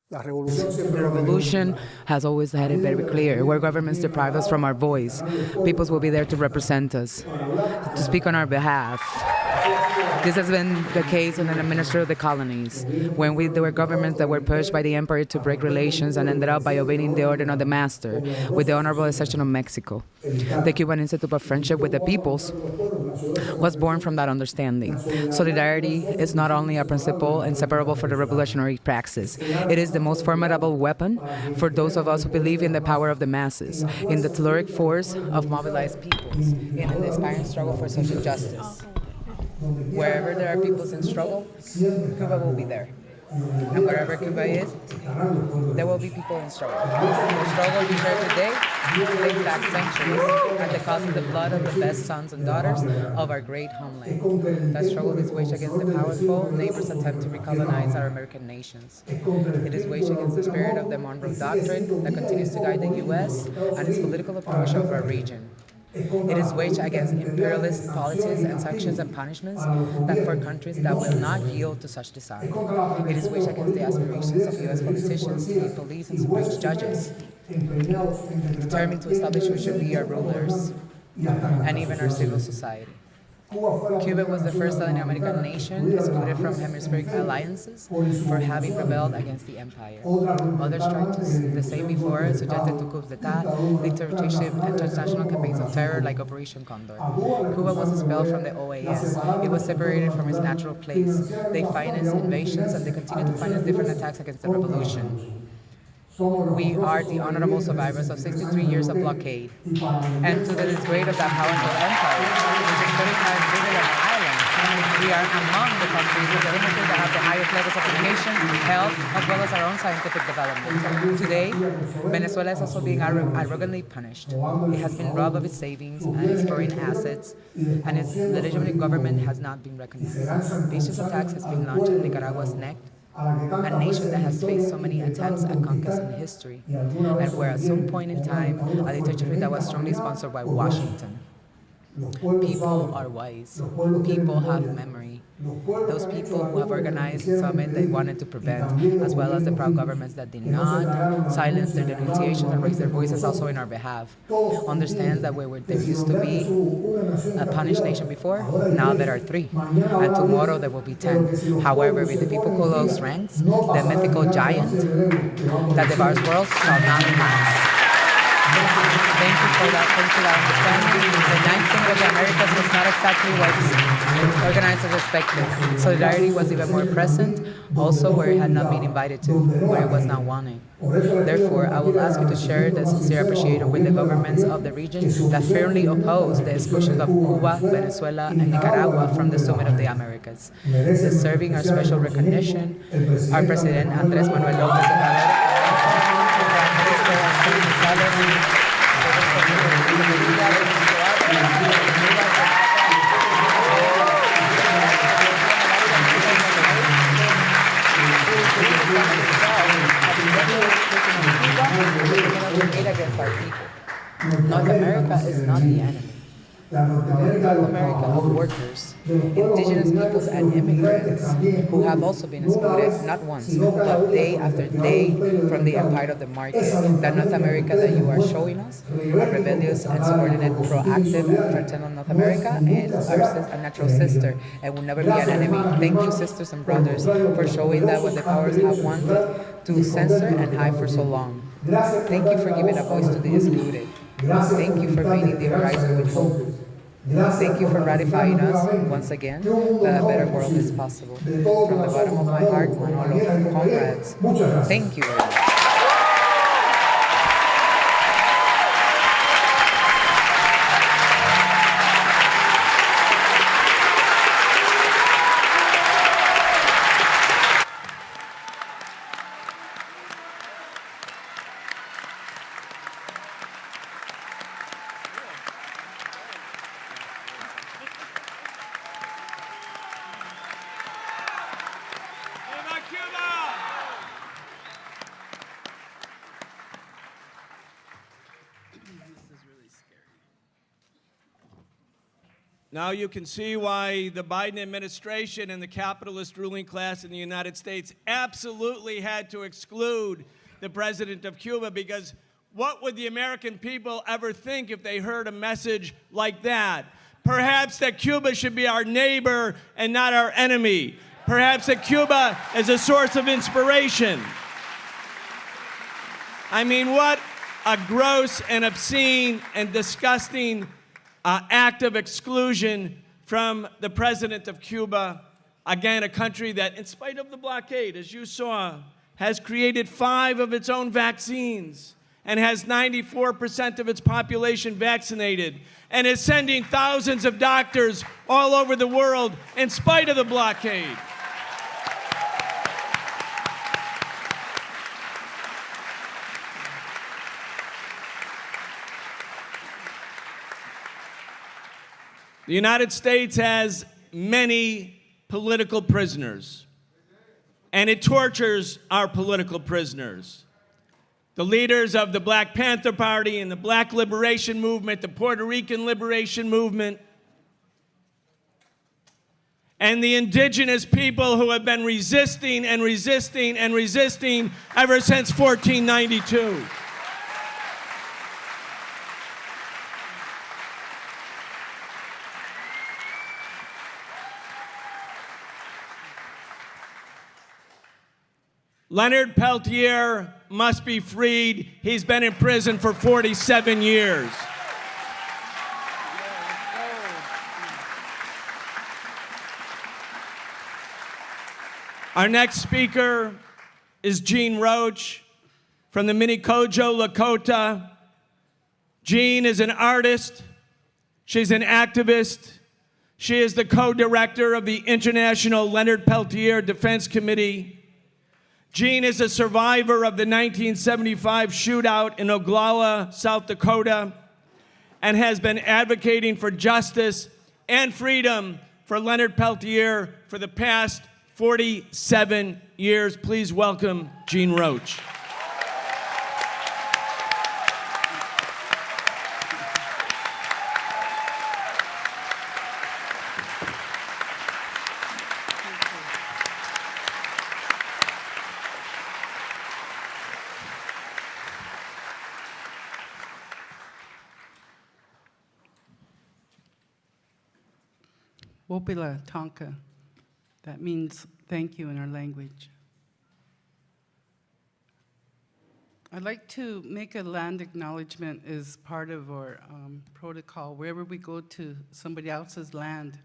La
revolution has always had it very clear. Where governments deprive us from our voice, peoples will be there to represent us, to speak on our behalf. This has been the case in the Ministry of the Colonies, when there were governments that were pushed by the emperor to break relations and ended up by obeying the order of the master, with the honorable exception of Mexico. The Cuban Institute of Friendship with the Peoples was born from that understanding. Solidarity is not only a principle inseparable for the revolutionary praxis, it is the most formidable weapon for those of us who believe in the power of the masses, in the telluric force of mobilized peoples, and in the inspiring struggle for social justice. Wherever there are peoples in struggle, Cuba will be there. And wherever Cuba is, there will be people in struggle. The struggle we share today dates back centuries at the cost of the blood of the best sons and daughters of our great homeland. That struggle is waged against the powerful neighbors' attempt to recolonize our American nations. It is waged against the spirit of the Monroe Doctrine that continues to guide the U.S. and its political approach over our region. It is waged against imperialist policies and sanctions and punishments that for countries that will not yield to such design. It is waged against the aspirations of U.S. politicians to be police and supreme judges, determined to establish who should be our rulers, and even our civil society. Cuba was the first Latin American nation excluded from hemispheric alliances for having rebelled against the empire. Others tried to the same before, subjected to coups d'etat, dictatorship, and transnational campaigns of terror like Operation Condor. Cuba was expelled from the OAS. It was separated from its natural place. They financed invasions, and they continue to finance different attacks against the revolution. We are the honorable survivors of 63 years of blockade, and to the disgrace of that powerful empire, which is 35 bigger than Ireland, we are among the countries with the limited that have the highest levels of education, health, as well as our own scientific development. Today, Venezuela is also being arrogantly punished. It has been robbed of its savings and its foreign assets, and its legitimate government has not been recognized. Vicious attacks has been launched in Nicaragua's neck, a nation that has faced so many attempts at conquest in history, and where at some point in time, a dictatorship that was strongly sponsored by Washington. People are wise. People have memory. Those people who have organized a summit they wanted to prevent, as well as the proud governments that did not silence their denunciations and raise their voices also in our behalf, understands that where there used to be a punished nation before, now there are 3, and tomorrow there will be 10. However, with the people who close ranks, the mythical giant that devours worlds shall not pass. Thank you for that understanding. The Ninth Summit of the Americas was not exactly what's organized and respected. Solidarity was even more present, also where it had not been invited to, where it was not wanted. Therefore, I will ask you to share the sincere appreciation with the governments of the region that firmly oppose the exclusion of Cuba, Venezuela, and Nicaragua from the Summit of the Americas. Deserving our special recognition, our President Andrés Manuel López Obrador, against our people. North America is not the enemy. North America of workers, indigenous peoples and immigrants who have also been excluded, not once, but day after day from the empire of the market. That North America that you are showing us, a rebellious and subordinate, proactive and fraternal North America, and a natural sister, and will never be an enemy. Thank you, sisters and brothers, for showing that what the powers have wanted to censor and hide for so long. Thank you for giving a voice to the excluded. Thank you for painting the horizon with hope. Thank you for ratifying us, once again, that a better world is possible. From the bottom of my heart, Manolo, comrades, thank you very much.
Now you can see why the Biden administration and the capitalist ruling class in the United States absolutely had to exclude the president of Cuba, because what would the American people ever think if they heard a message like that? Perhaps that Cuba should be our neighbor and not our enemy. Perhaps that Cuba is a source of inspiration. I mean, what a gross and obscene and disgusting act of exclusion from the president of Cuba. Again, a country that, in spite of the blockade, as you saw, has created 5 of its own vaccines and has 94% of its population vaccinated and is sending thousands of doctors all over the world in spite of the blockade. The United States has many political prisoners, and it tortures our political prisoners. The leaders of the Black Panther Party and the Black Liberation Movement, the Puerto Rican Liberation Movement, and the indigenous people who have been resisting and resisting and resisting ever since 1492. Leonard Peltier must be freed. He's been in prison for 47 years. Our next speaker is Jean Roach from the Minicojo Lakota. Jean is an artist. She's an activist. She is the co-director of the International Leonard Peltier Defense Committee. Jean is a survivor of the 1975 shootout in Oglala, South Dakota, and has been advocating for justice and freedom for Leonard Peltier for the past 47 years. Please welcome Jean Roach.
Wopila Tonka. That means thank you in our language. I'd like to make a land acknowledgement as part of our protocol. Wherever we go to somebody else's land,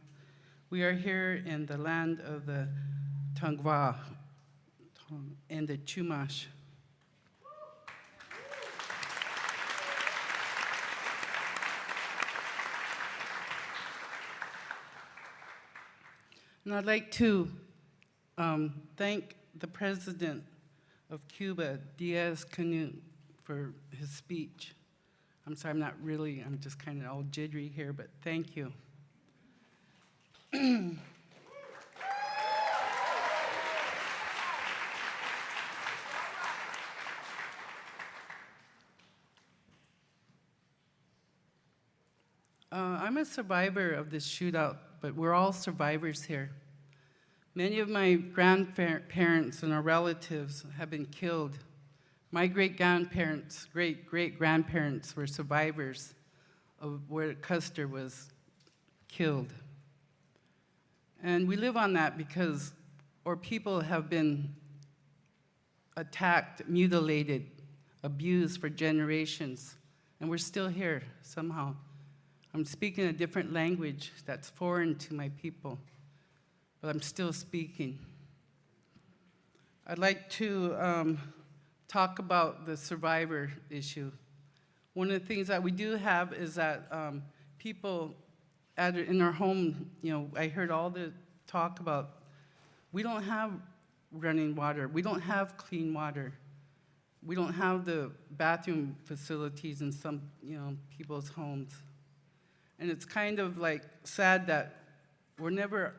we are here in the land of the Tongva and the Chumash. And I'd like to thank the president of Cuba, Diaz-Canel, for his speech. I'm sorry, I'm just kind of all jittery here, but thank you. I'm a survivor of this shootout, but we're all survivors here. Many of my grandparents and our relatives have been killed. My great-grandparents, great-great-grandparents were survivors of where Custer was killed. And we live on that because our people have been attacked, mutilated, abused for generations, and we're still here somehow. I'm speaking a different language that's foreign to my people, but I'm still speaking. I'd like to talk about the survivor issue. One of the things that we do have is that people in our home, I heard all the talk about, we don't have running water, we don't have clean water, we don't have the bathroom facilities in some, people's homes. And it's kind of like sad that we're never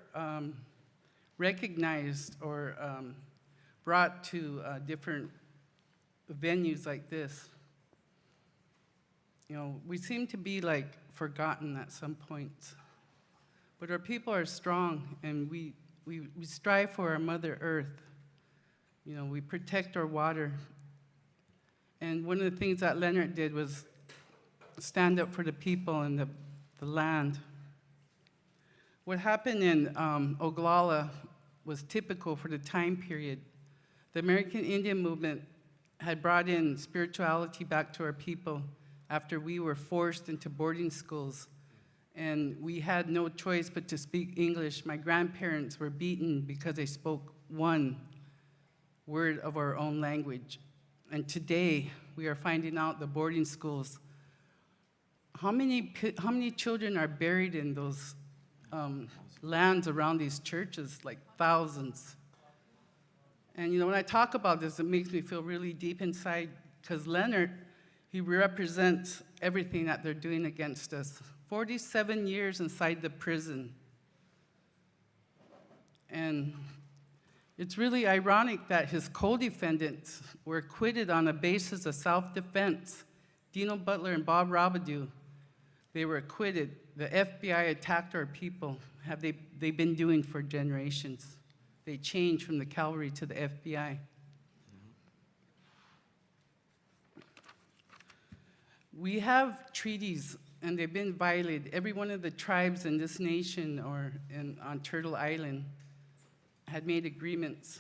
recognized or brought to different venues like this. We seem to be like forgotten at some points. But our people are strong, and we strive for our Mother Earth. We protect our water. And one of the things that Leonard did was stand up for the people and the land. What happened in Oglala was typical for the time period. The American Indian movement had brought in spirituality back to our people after we were forced into boarding schools, and we had no choice but to speak English. My grandparents were beaten because they spoke one word of our own language. And today, we are finding out the boarding schools, how many children are buried in those lands around these churches? Like thousands. And when I talk about this, it makes me feel really deep inside, because Leonard, he represents everything that they're doing against us. 47 years inside the prison. And it's really ironic that his co-defendants were acquitted on a basis of self-defense. Dino Butler and Bob Robidoux, they were acquitted. The FBI attacked our people. They've been doing for generations. They changed from the cavalry to the FBI. We have treaties, and they've been violated. Every one of the tribes in this nation or on Turtle Island had made agreements,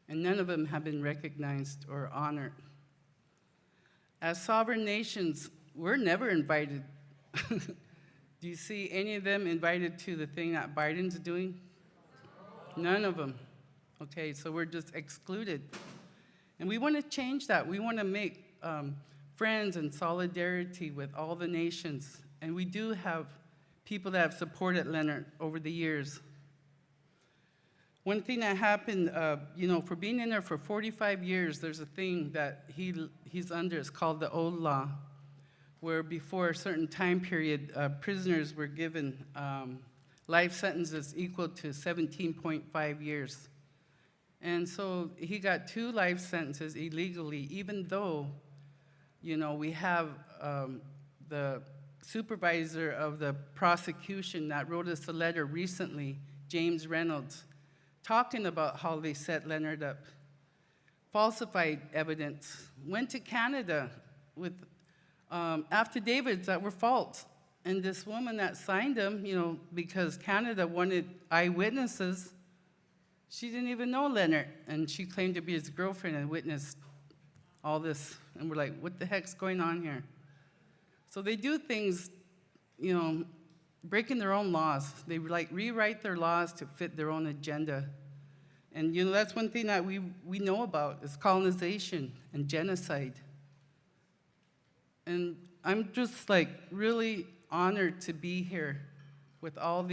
and none of them have been recognized or honored. As sovereign nations, we're never invited. Do you see any of them invited to the thing that Biden's doing? None of them. Okay, so we're just excluded. And we want to change that. We want to make friends and solidarity with all the nations. And we do have people that have supported Leonard over the years. One thing that happened, for being in there for 45 years, there's a thing that he's under. It's called the old law, where before a certain time period, prisoners were given life sentences equal to 17.5 years. And so he got 2 life sentences illegally, even though, we have the supervisor of the prosecution that wrote us a letter recently, James Reynolds, talking about how they set Leonard up, falsified evidence, went to Canada with affidavits that were false. And this woman that signed them, because Canada wanted eyewitnesses, she didn't even know Leonard, and she claimed to be his girlfriend and witnessed all this. And we're like, what the heck's going on here? So they do things, breaking their own laws. They rewrite their laws to fit their own agenda. And that's one thing that we know about is colonization and genocide. And I'm just really honored to be here with all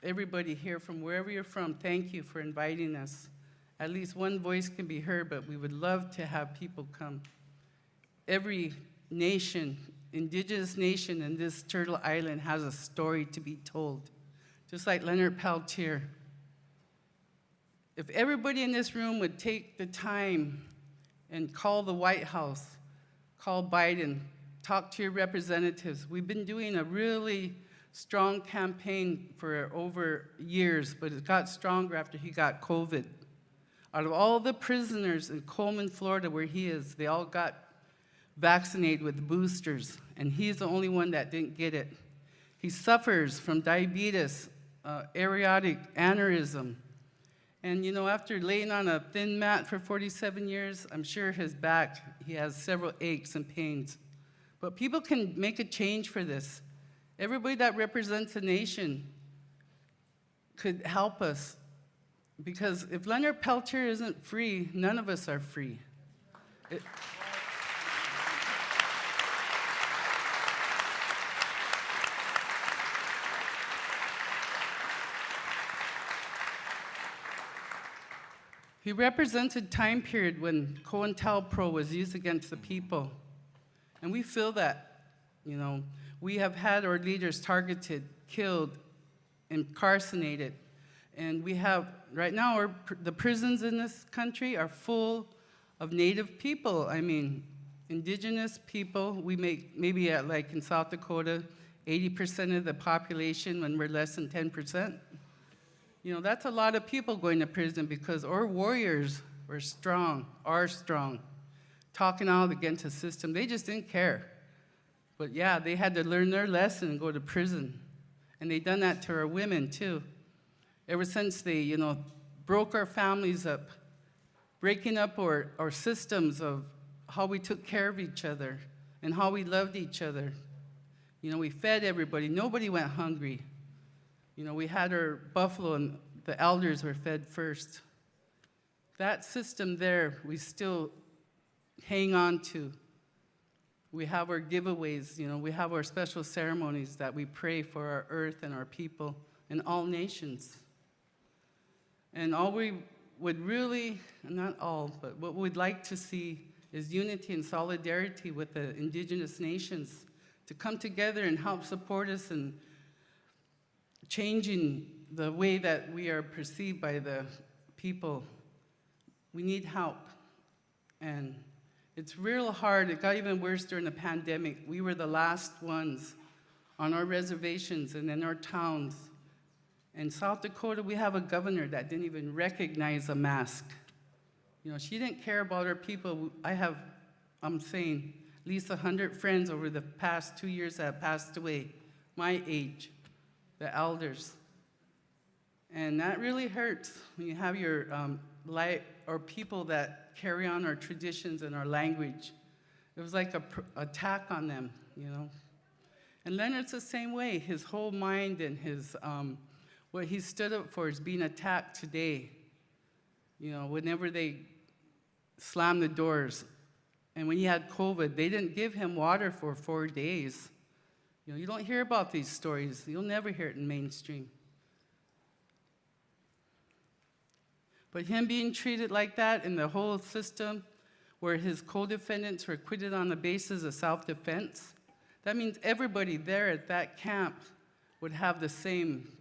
everybody here from wherever you're from. Thank you for inviting us. At least one voice can be heard, but we would love to have people come. Every nation, indigenous nation in this Turtle Island has a story to be told, just like Leonard Peltier. If everybody in this room would take the time and call the White House, call Biden, talk to your representatives. We've been doing a really strong campaign for over years, but it got stronger after he got COVID. Out of all the prisoners in Coleman, Florida, where he is, they all got vaccinated with boosters, and he's the only one that didn't get it. He suffers from diabetes, aortic aneurysm, and you know, after laying on a thin mat for 47 years, I'm sure his back, he has several aches and pains. But people can make a change for this. Everybody that represents a nation could help us, because if Leonard Peltier isn't free, none of us are free. He represents a time period when COINTELPRO was used against the people. And we feel that, you know, we have had our leaders targeted, killed, incarcerated. And we have, right now, the prisons in this country are full of Native people. I mean, Indigenous people. We make, maybe at, like in South Dakota, 80% of the population when we're less than 10%. You know, that's a lot of people going to prison because our warriors were strong, are strong, talking out against the system. They just didn't care. But yeah, they had to learn their lesson and go to prison. And they done that to our women too. Ever since they, you know, broke our families up, breaking up our systems of how we took care of each other and how we loved each other. You know, we fed everybody. Nobody went hungry. You know, we had our buffalo and the elders were fed first. That system there, we still hang on to. We have our giveaways, you know, we have our special ceremonies that we pray for our earth and our people and all nations. And all we would really, not all, but what we'd like to see is unity and solidarity with the Indigenous nations to come together and help support us in changing the way that we are perceived by the people. We need help. And it's real hard. It got even worse during the pandemic. We were the last ones on our reservations and in our towns. In South Dakota, we have a governor that didn't even recognize a mask. You know, she didn't care about our people. I'm saying, at least 100 friends over the past 2 years that have passed away, my age, the elders. And that really hurts when you have your or people that carry on our traditions and our language. It was like an attack on them, you know. And Leonard's the same way. His whole mind and his, what he stood up for is being attacked today. You know, whenever they slammed the doors. And when he had COVID, they didn't give him water for 4 days. You know, you don't hear about these stories. You'll never hear it in mainstream. But him being treated like that in the whole system where his co-defendants were acquitted on the basis of self-defense, that means everybody there at that camp would have the same,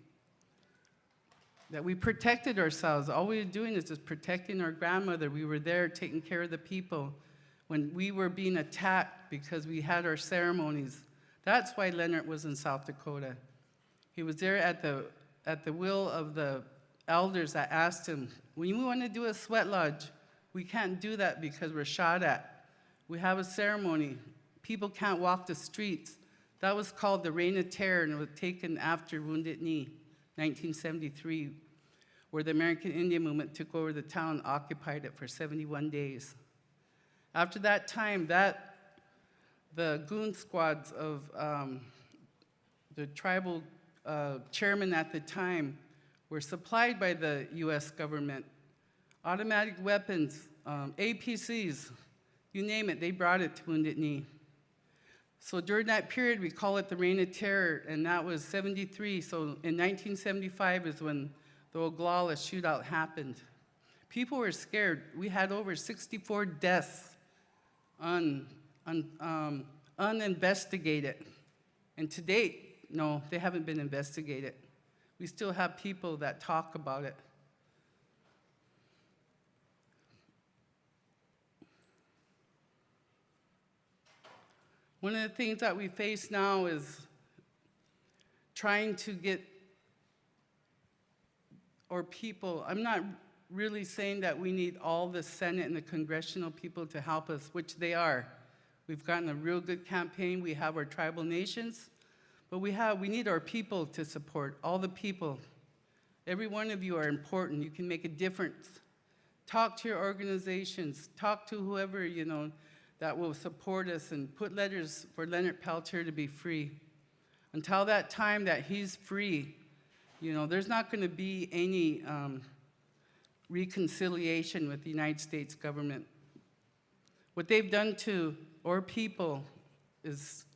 that we protected ourselves. All we were doing is just protecting our grandmother. We were there taking care of the people. When we were being attacked because we had our ceremonies, that's why Leonard was in South Dakota. He was there at the will of the elders that asked him, when you want to do a sweat lodge, we can't do that because we're shot at. We have a ceremony. People can't walk the streets. That was called the Reign of Terror, and it was taken after Wounded Knee, 1973, where the American Indian movement took over the town and occupied it for 71 days. After that time, the goon squads of the tribal chairman at the time were supplied by the US government. Automatic weapons, APCs, you name it, they brought it to Wounded Knee. So during that period, we call it the Reign of Terror, and that was 73. So in 1975 is when the Oglala shootout happened. People were scared. We had over 64 deaths uninvestigated. And to date, no, they haven't been investigated. We still have people that talk about it. One of the things that we face now is trying to get our people, I'm not really saying that we need all the Senate and the congressional people to help us, which they are. We've gotten a real good campaign. We have our tribal nations, but we need our people to support, all the people. Every one of you are important. You can make a difference. Talk to your organizations. Talk to whoever, you know, that will support us, and put letters for Leonard Peltier to be free. Until that time that he's free, you know, there's not going to be any reconciliation with the United States government. What they've done to our people is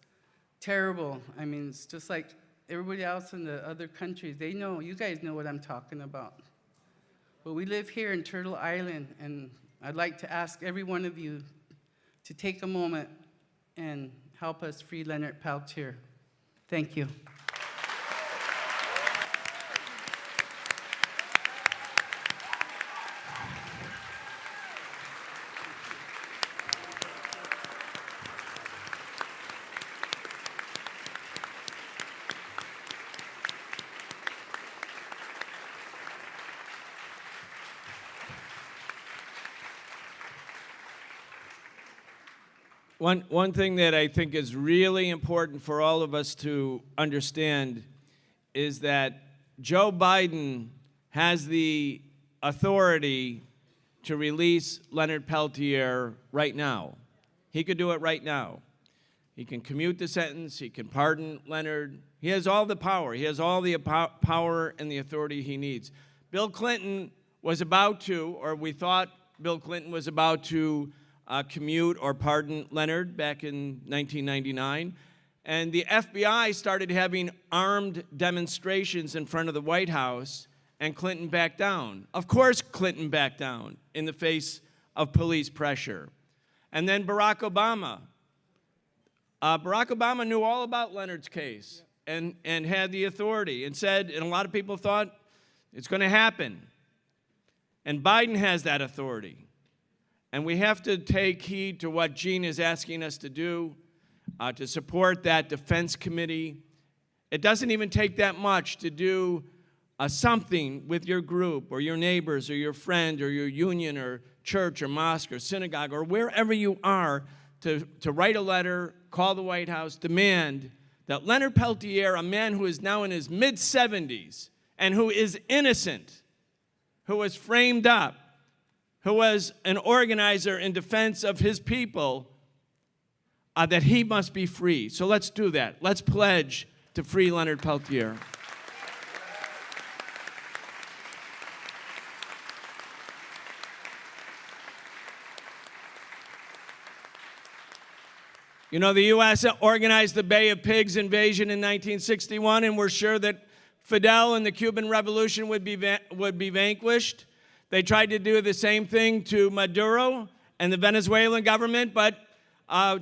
terrible. I mean, it's just like everybody else in the other countries. They know, you guys know what I'm talking about. But we live here in Turtle Island, and I'd like to ask every one of you to take a moment and help us free Leonard Peltier. Thank you.
One thing that I think is really important for all of us to understand is that Joe Biden has the authority to release Leonard Peltier right now. He could do it right now. He can commute the sentence. He can pardon Leonard. He has all the power. He has all the power and the authority he needs. Bill Clinton was about to, or we thought Bill Clinton was about to commute or pardon Leonard back in 1999. And the FBI started having armed demonstrations in front of the White House, and Clinton backed down. Of course Clinton backed down in the face of police pressure. And then Barack Obama. Barack Obama knew all about Leonard's case and had the authority and said, and a lot of people thought it's going to happen. And Biden has that authority. And we have to take heed to what Gene is asking us to do, to support that defense committee. It doesn't even take that much to do something with your group or your neighbors or your friend or your union or church or mosque or synagogue or wherever you are to write a letter, call the White House, demand that Leonard Peltier, a man who is now in his mid-70s and who is innocent, who was framed up, who was an organizer in defense of his people, that he must be free. So let's do that. Let's pledge to free Leonard Peltier. You know, the U.S. organized the Bay of Pigs invasion in 1961, and we're sure that Fidel and the Cuban Revolution would be vanquished. They tried to do the same thing to Maduro and the Venezuelan government, but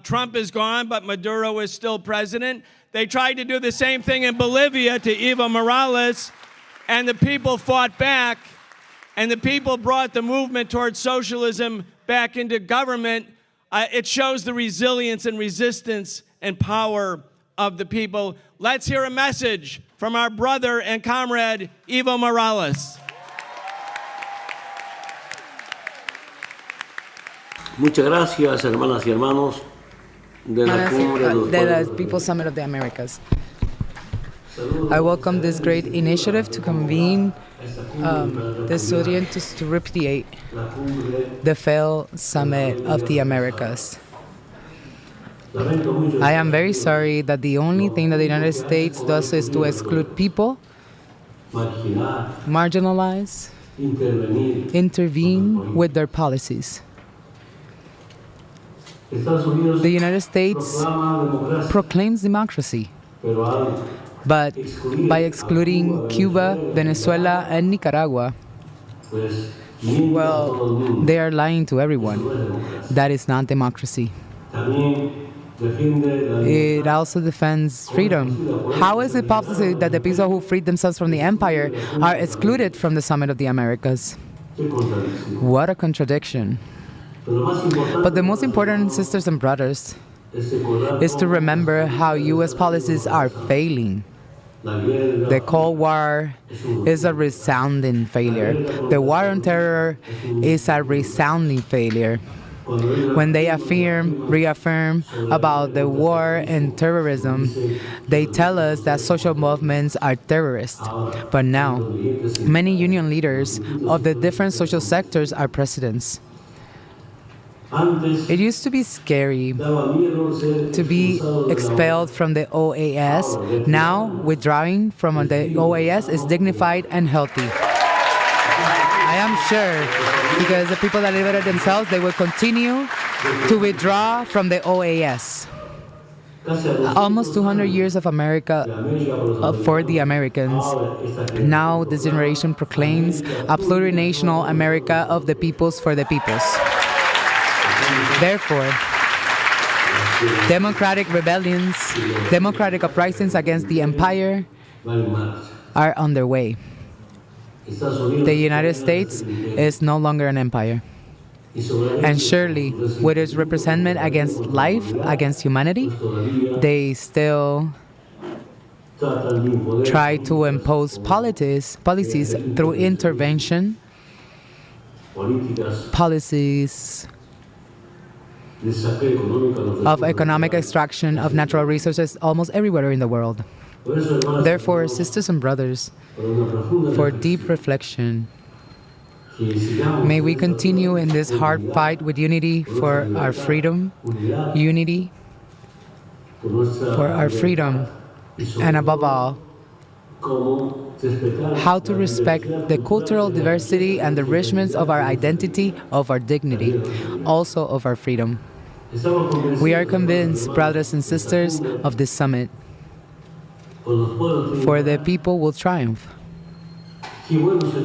Trump is gone, but Maduro is still president. They tried to do the same thing in Bolivia to Evo Morales, and the people fought back, and the people brought the movement towards socialism back into government. It shows the resilience and resistance and power of the people. Let's hear a message from our brother and comrade, Evo Morales.
Muchas gracias, hermanas y hermanos de la Cumbre
de the People's Summit of the Americas. I welcome this great initiative to convene this audience to repudiate the failed Summit of the Americas. I am very sorry that the only thing that the United States does is to exclude people, marginalize, intervene with their policies. The United States proclaims democracy, but by excluding Cuba, Venezuela, and Nicaragua, well, they are lying to everyone. That is not democracy. It also defends freedom. How is it possible that the people who freed themselves from the empire are excluded from the Summit of the Americas? What a contradiction. But the most important, sisters and brothers, is to remember how U.S. policies are failing. The Cold War is a resounding failure. The war on terror is a resounding failure. When they reaffirm about the war and terrorism, they tell us that social movements are terrorists. But now, many union leaders of the different social sectors are presidents. It used to be scary to be expelled from the OAS. Now, withdrawing from the OAS is dignified and healthy. I am sure, because the people that liberated themselves, they will continue to withdraw from the OAS. Almost 200 years of America for the Americans. Now this generation proclaims a plurinational America of the peoples for the peoples. Therefore, democratic rebellions, democratic uprisings against the empire are underway. The United States is no longer an empire. And surely, with its resentment against life, against humanity, they still try to impose policies through intervention, policies of economic extraction of natural resources almost everywhere in the world. Therefore, sisters and brothers, for deep reflection, may we continue in this hard fight with unity for our freedom, unity for our freedom, and above all, how to respect the cultural diversity and the richness of our identity, of our dignity, also of our freedom. We are convinced, brothers and sisters, of this summit, for the people will triumph.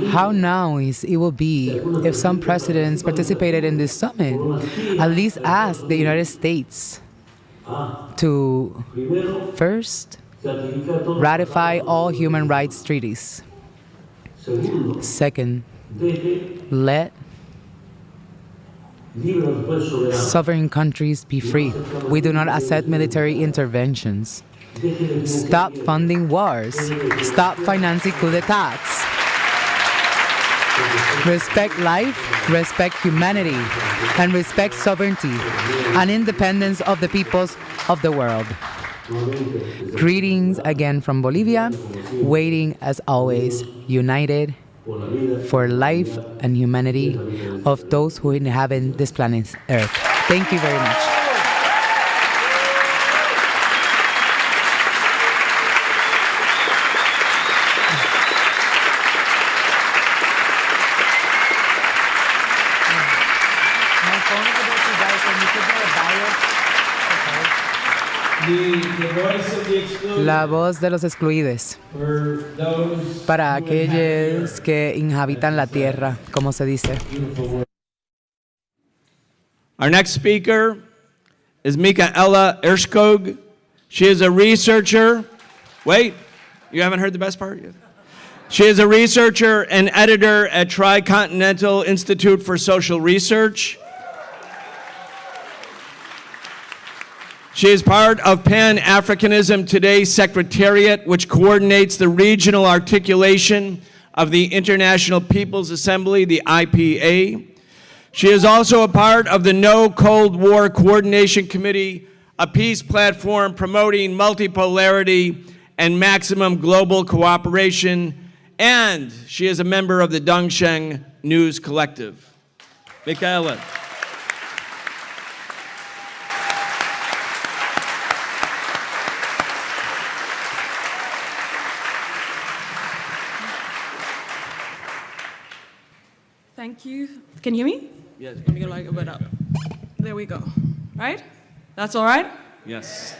How nice it will be if some presidents participated in this summit, at least ask the United States to first ratify all human rights treaties. Second, let sovereign countries be free. We do not accept military interventions. Stop funding wars. Stop financing coup d'etats. Respect life, respect humanity, and respect sovereignty and independence of the peoples of the world. Greetings again from Bolivia, waiting as always, united for life and humanity of those who inhabit this planet Earth. Thank you very much. La voz de los excluidos, para aquellos que inhabitan la tierra, como se dice.
Our next speaker is Micaela Erskog. She is a researcher. Wait, you haven't heard the best part yet? She is a researcher and editor at Tricontinental Institute for Social Research. She is part of Pan-Africanism Today Secretariat, which coordinates the regional articulation of the International People's Assembly, the IPA. She is also a part of the No Cold War Coordination Committee, a peace platform promoting multipolarity and maximum global cooperation, and she is a member of the Dongsheng News Collective. Micaela.
Thank you. Can you hear me?
Yes.
Let me go like a bit up. There we go. Right? That's all right?
Yes.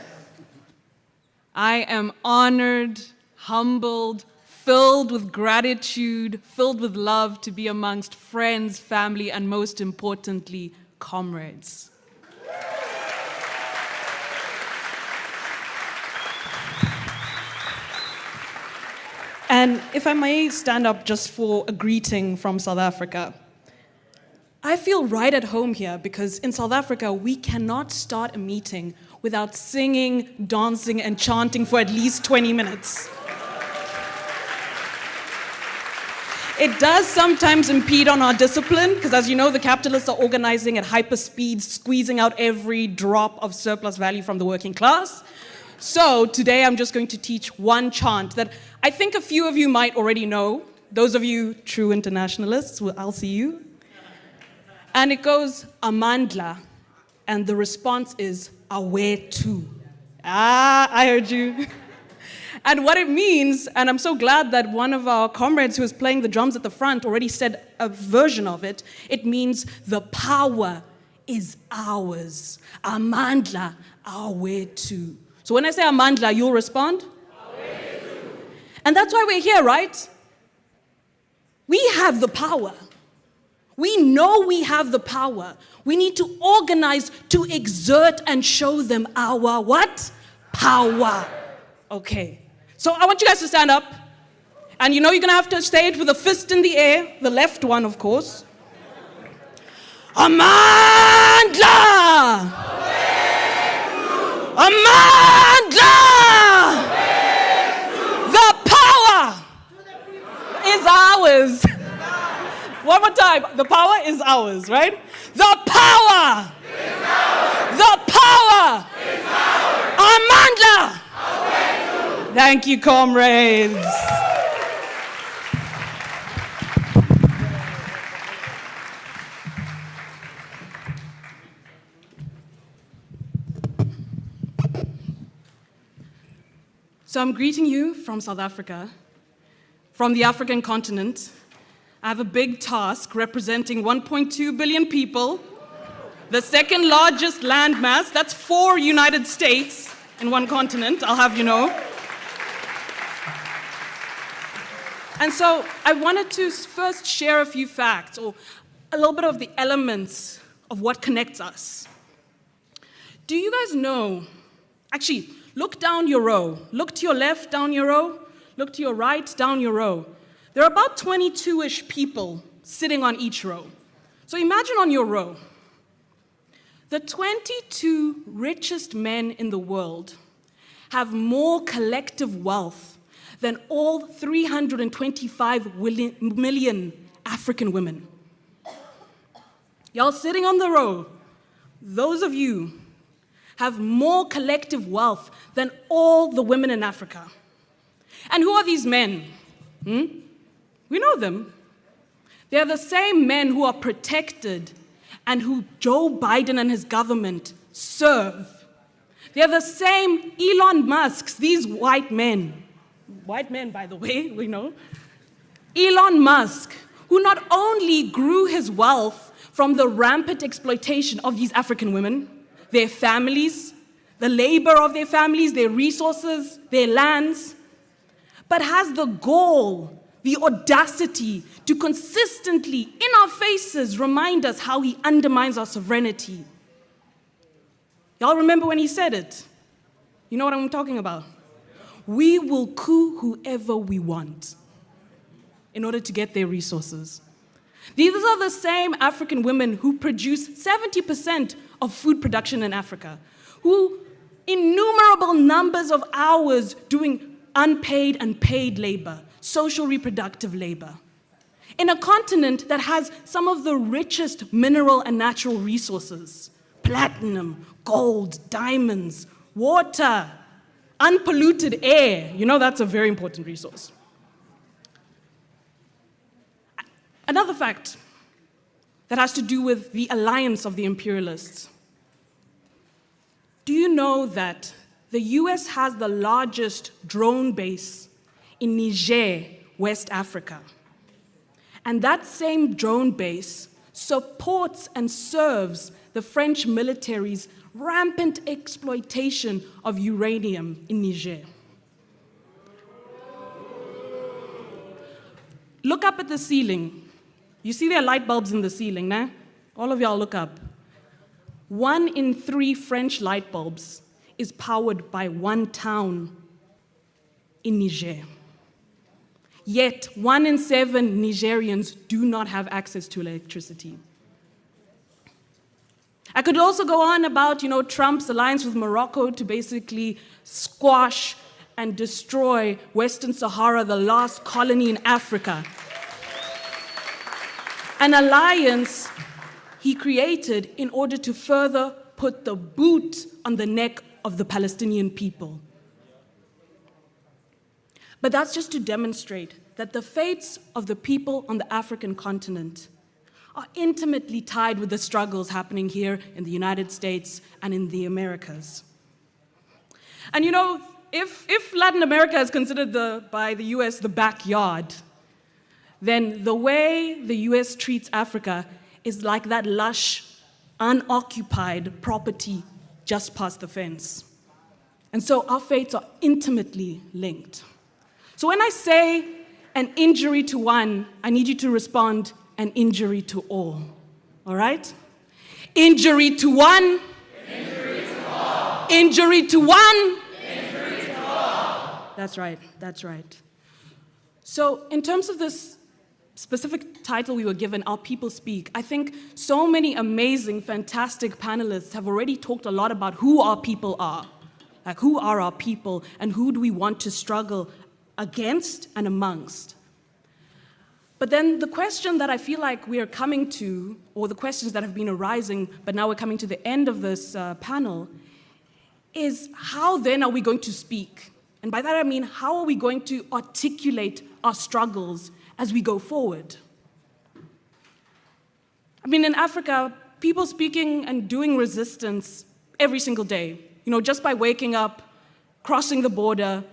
I am honored, humbled, filled with gratitude, filled with love to be amongst friends, family, and most importantly, comrades. And if I may stand up just for a greeting from South Africa. I feel right at home here because in South Africa, we cannot start a meeting without singing, dancing, and chanting for at least 20 minutes. It does sometimes impede on our discipline, because as you know, the capitalists are organizing at hyper speed, squeezing out every drop of surplus value from the working class. So today I'm just going to teach one chant that I think a few of you might already know. Those of you true internationalists, well, I'll see you. And it goes, Amandla, and the response is, Awetu. Ah, I heard you. And what it means, and I'm so glad that one of our comrades who was playing the drums at the front already said a version of it, it means the power is ours. Amandla, Awetu. So when I say Amandla, you'll respond? Awetu. And that's why we're here, right? We have the power. We know we have the power. We need to organize to exert and show them our what? Power. Okay. So I want you guys to stand up. And you know you're going to have to say it with a fist in the air. The left one, of course. Amandla! Amandla! The power is ours. One more time. The power is ours, right? The power is ours. The power is ours. Amandla! Thank you, comrades. So I'm greeting you from South Africa, from the African continent. I have a big task representing 1.2 billion people, the second largest landmass. That's 4 United States in one continent, I'll have you know. And so I wanted to first share a few facts, or a little bit of the elements of what connects us. Do you guys know, actually, look down your row. Look to your left, down your row. Look to your right, down your row. There are about 22-ish people sitting on each row. So imagine on your row, the 22 richest men in the world have more collective wealth than all 325 million African women. Y'all sitting on the row, those of you have more collective wealth than all the women in Africa. And who are these men? We know them. They're the same men who are protected and who Joe Biden and his government serve. They're the same Elon Musks, these white men, by the way, we know. Elon Musk, who not only grew his wealth from the rampant exploitation of these African women, their families, the labor of their families, their resources, their lands, but has the gall, the audacity to consistently, in our faces, remind us how he undermines our sovereignty. Y'all remember when he said it? You know what I'm talking about? We will coup whoever we want in order to get their resources. These are the same African women who produce 70% of food production in Africa, who innumerable numbers of hours doing unpaid and paid labor, social reproductive labor, in a continent that has some of the richest mineral and natural resources: platinum, gold, diamonds, water, unpolluted air. You know that's a very important resource. Another fact that has to do with the alliance of the imperialists. Do you know that the US has the largest drone base in Niger, West Africa? And that same drone base supports and serves the French military's rampant exploitation of uranium in Niger. Look up at the ceiling. You see there are light bulbs in the ceiling, nah? All of y'all look up. 1 in 3 French light bulbs is powered by one town in Niger. Yet 1 in 7 Nigerians do not have access to electricity. I could also go on about, Trump's alliance with Morocco to basically squash and destroy Western Sahara, the last colony in Africa. An alliance he created in order to further put the boot on the neck of the Palestinian people. But that's just to demonstrate that the fates of the people on the African continent are intimately tied with the struggles happening here in the United States and in the Americas. And if Latin America is considered by the US the backyard, then the way the US treats Africa is like that lush, unoccupied property just past the fence. And so our fates are intimately linked. So when I say an injury to one, I need you to respond, an injury to all right? Injury to one. Injury to all. Injury to one. Injury to all. That's right. So in terms of this specific title we were given, Our People Speak, I think so many amazing, fantastic panelists have already talked a lot about who our people are. Like, who are our people and who do we want to struggle against and amongst? But then the question that I feel like we are coming to, or the questions that have been arising, but now we're coming to the end of this panel, is how then are we going to speak? And by that I mean, how are we going to articulate our struggles as we go forward? I mean, in Africa, people speaking and doing resistance every single day, just by waking up, crossing the border.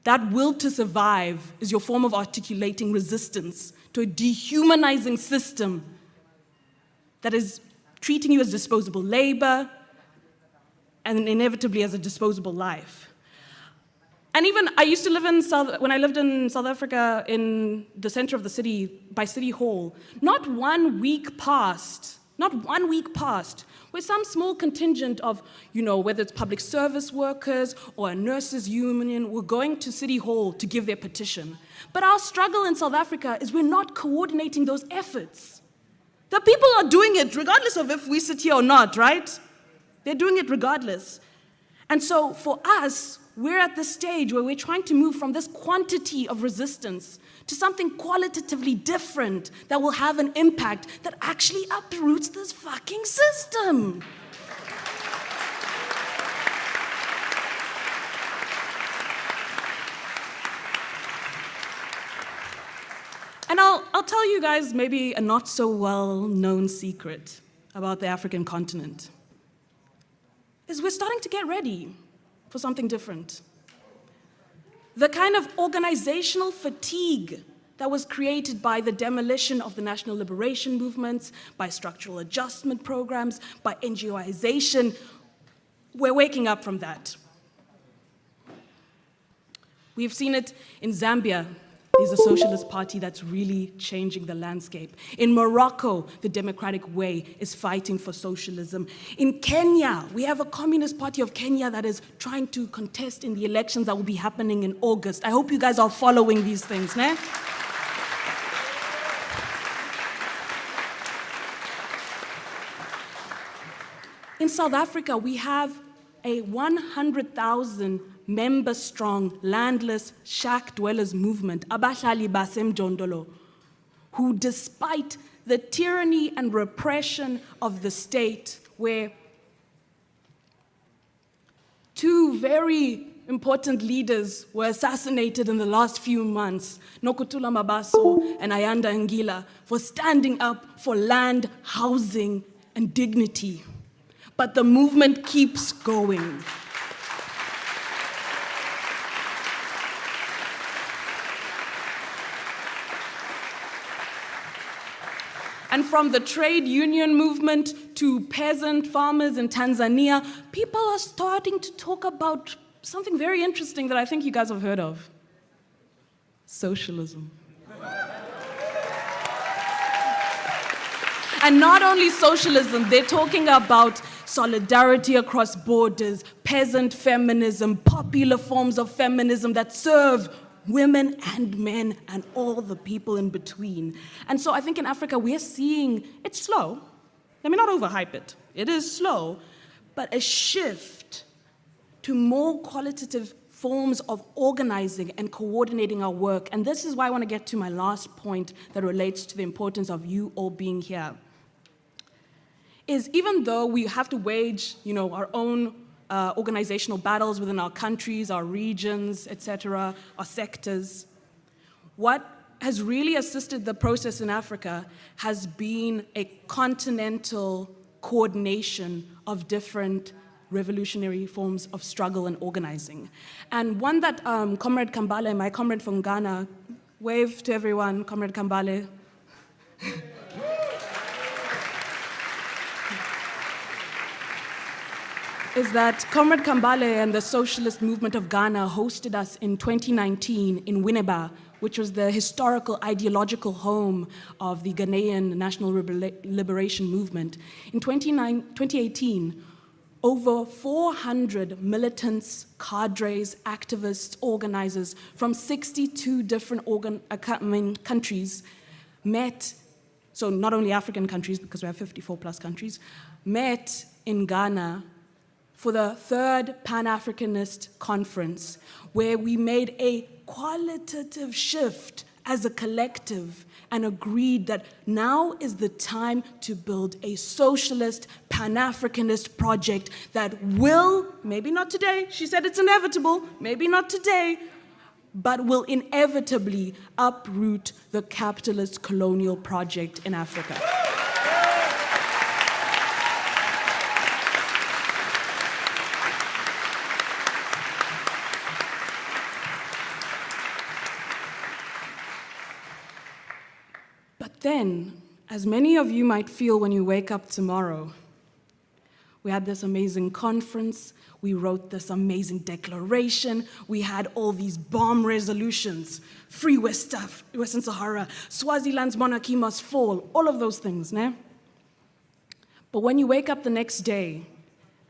That will to survive is your form of articulating resistance to a dehumanizing system that is treating you as disposable labor and inevitably as a disposable life. And even I used to live when I lived in South Africa, in the center of the city, by City Hall, not one week passed where some small contingent of, whether it's public service workers or a nurses union, were going to City Hall to give their petition. But our struggle in South Africa is we're not coordinating those efforts. The people are doing it regardless of if we sit here or not, right? They're doing it regardless. And so for us, we're at the stage where we're trying to move from this quantity of resistance to something qualitatively different that will have an impact that actually uproots this fucking system. And I'll tell you guys maybe a not so well-known secret about the African continent, is we're starting to get ready for something different. The kind of organizational fatigue that was created by the demolition of the national liberation movements, by structural adjustment programs, by NGOization, we're waking up from that. We've seen it in Zambia. There's a socialist party that's really changing the landscape. In Morocco, the Democratic Way is fighting for socialism. In Kenya, we have a Communist Party of Kenya that is trying to contest in the elections that will be happening in August. I hope you guys are following these things, ne? In South Africa, we have a 100,000 member-strong, landless, shack dwellers movement, Abahlali Basemjondolo, who, despite the tyranny and repression of the state, where two very important leaders were assassinated in the last few months, Nokutula Mabaso and Ayanda Ngila, for standing up for land, housing, and dignity. But the movement keeps going. And from the trade union movement to peasant farmers in Tanzania, people are starting to talk about something very interesting that I think you guys have heard of. Socialism. And not only socialism, they're talking about solidarity across borders, peasant feminism, popular forms of feminism that serve women and men and all the people in between. And so I think in Africa we're seeing, it's slow,
let me not overhype it. It is slow, but a shift to more qualitative forms of organizing and coordinating our work. And this is why I want to get to my last point that relates to the importance of you all being here. Is even though we have to wage, our own organizational battles within our countries, our regions, etc., our sectors, what has really assisted the process in Africa has been a continental coordination of different revolutionary forms of struggle and organizing. And one that Comrade Kambale, my comrade from Ghana, wave to everyone, Comrade Kambale. Is that Comrade Kambale and the socialist movement of Ghana hosted us in 2019 in Winneba, which was the historical ideological home of the Ghanaian National Liberation Movement. In 2018, over 400 militants, cadres, activists, organizers from 62 different countries met, so not only African countries, because we have 54 plus countries, met in Ghana for the third Pan-Africanist conference, where we made a qualitative shift as a collective and agreed that now is the time to build a socialist, Pan-Africanist project that will, maybe not today, she said it's inevitable, maybe not today, but will inevitably uproot the capitalist colonial project in Africa. Then, as many of you might feel when you wake up tomorrow, we had this amazing conference, we wrote this amazing declaration, we had all these bomb resolutions, free Western Sahara, Swaziland's monarchy must fall, all of those things, né? But when you wake up the next day,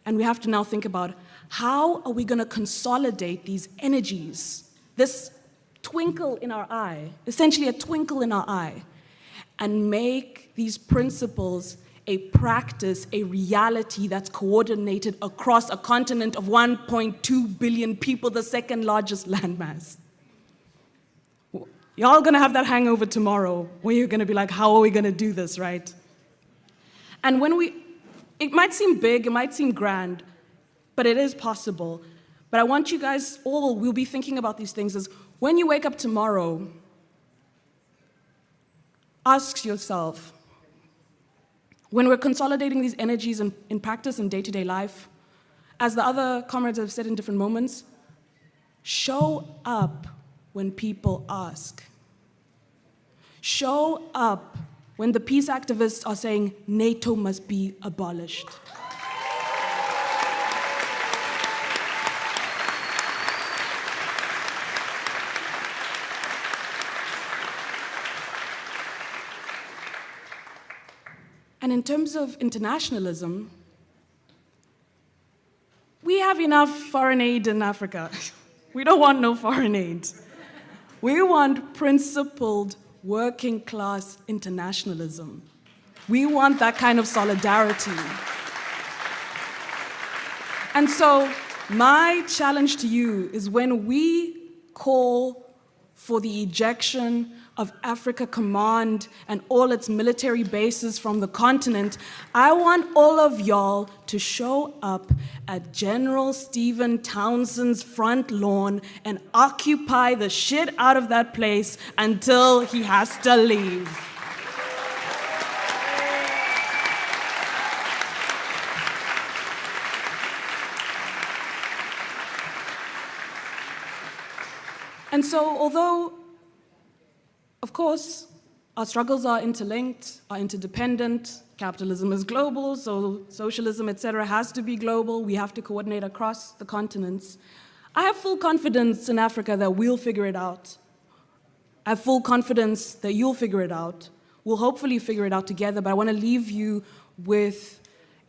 and we have to now think about how are we gonna consolidate these energies, this twinkle in our eye, essentially a twinkle in our eye, and make these principles a practice, a reality that's coordinated across a continent of 1.2 billion people, the second largest landmass. Y'all gonna have that hangover tomorrow where you're gonna be like, how are we gonna do this, right? And it might seem big, it might seem grand, but it is possible. But I want you guys all, we'll be thinking about these things as when you wake up tomorrow, ask yourself, when we're consolidating these energies in practice in day-to-day life, as the other comrades have said in different moments, show up when people ask. Show up when the peace activists are saying NATO must be abolished. And in terms of internationalism, we have enough foreign aid in Africa. We don't want no foreign aid. We want principled working class internationalism. We want that kind of solidarity. And so my challenge to you is when we call for the ejection of Africa Command and all its military bases from the continent, I want all of y'all to show up at General Stephen Townsend's front lawn and occupy the shit out of that place until he has to leave. And so, although of course, our struggles are interlinked, are interdependent. Capitalism is global, so socialism, etc., has to be global. We have to coordinate across the continents. I have full confidence in Africa that we'll figure it out. I have full confidence that you'll figure it out. We'll hopefully figure it out together, but I want to leave you with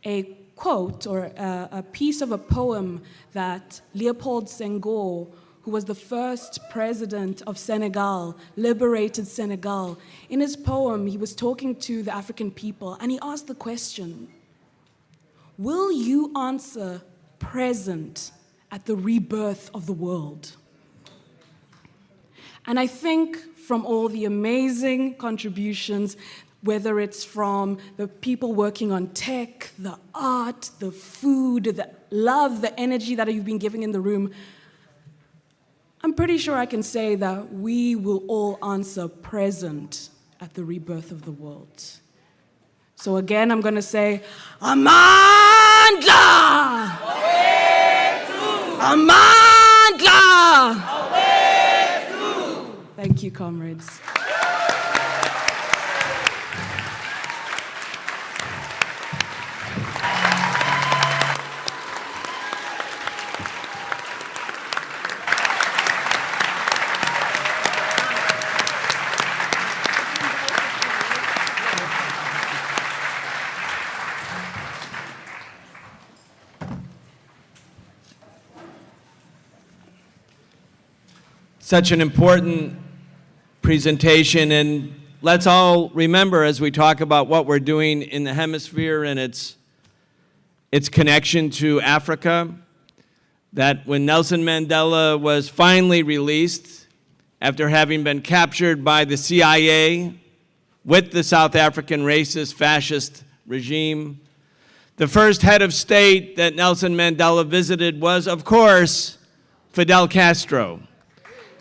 a quote or a piece of a poem that Leopold Senghor, who was the first president of Senegal, liberated Senegal. In his poem, he was talking to the African people, and he asked the question, will you answer present at the rebirth of the world? And I think from all the amazing contributions, whether it's from the people working on tech, the art, the food, the love, the energy that you've been giving in the room, I'm pretty sure I can say that we will all answer present at the rebirth of the world. So again, I'm going to say, Amandla! Amandla! Thank you, comrades.
Such an important presentation, and let's all remember as we talk about what we're doing in the hemisphere and its connection to Africa, that when Nelson Mandela was finally released after having been captured by the CIA with the South African racist fascist regime, the first head of state that Nelson Mandela visited was, of course, Fidel Castro.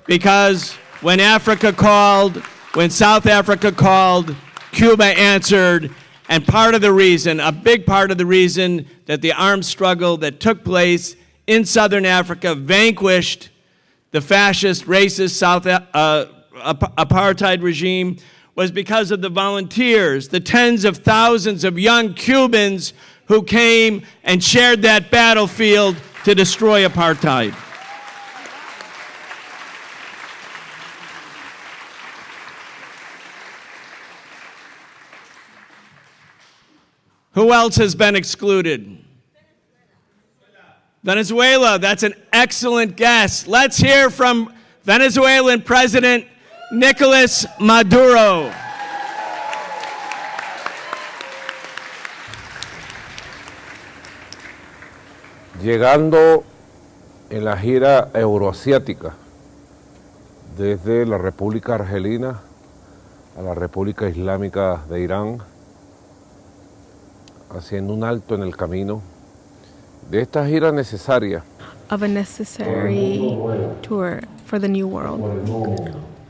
Because when Africa called, when South Africa called, Cuba answered, and part of the reason, a big part of the reason that the armed struggle that took place in Southern Africa vanquished the fascist, racist apartheid regime was because of the volunteers, the tens of thousands of young Cubans who came and shared that battlefield to destroy apartheid. Who else has been excluded? Venezuela, that's an excellent guess. Let's hear from Venezuelan President Nicolas Maduro.
Llegando en la gira euroasiática desde la República Argelina a la República Islámica de Irán, haciendo un alto en el camino de esta gira necesaria.
Of a necessary tour for the new world,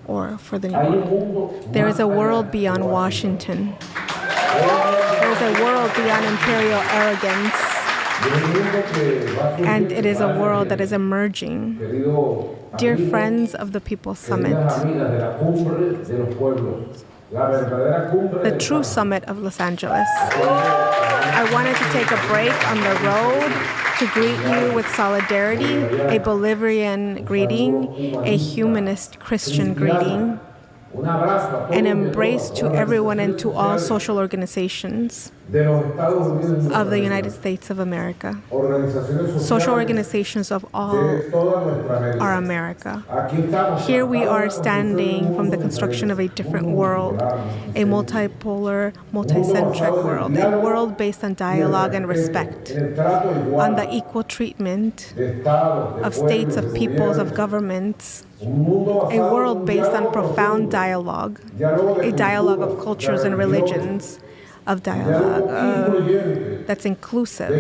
or for the new world. There is a world beyond Washington. There is a world beyond imperial arrogance. And it is a world that is emerging. Dear friends of the People's Summit, the true summit of Los Angeles, I wanted to take a break on the road to greet you with solidarity, a Bolivarian greeting, a humanist Christian greeting, an embrace to everyone and to all social organizations of the United States of America. Social organizations of all are America. Here we are standing from the construction of a different world, a multipolar, multicentric world, a world based on dialogue and respect, on the equal treatment of states, of peoples, of governments, a world based on profound dialogue, a dialogue of cultures and religions, of dialogue that's inclusive,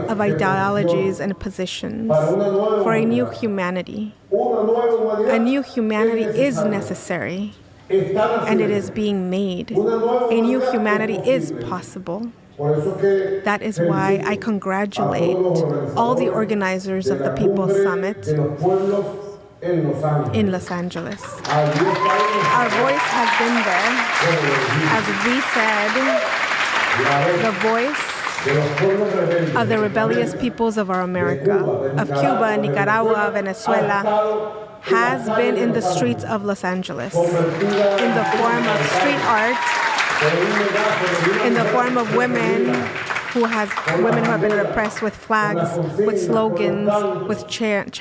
of ideologies and positions, for a new humanity. A new humanity is necessary, and it is being made. A new humanity is possible. That is why I congratulate all the organizers of the People's Summit in Los Angeles. Our voice has been there. As we said, the voice of the rebellious peoples of our America, of Cuba, Nicaragua, Venezuela, has been in the streets of Los Angeles, in the form of street art, in the form of women women who have been repressed with flags, with slogans, with chants.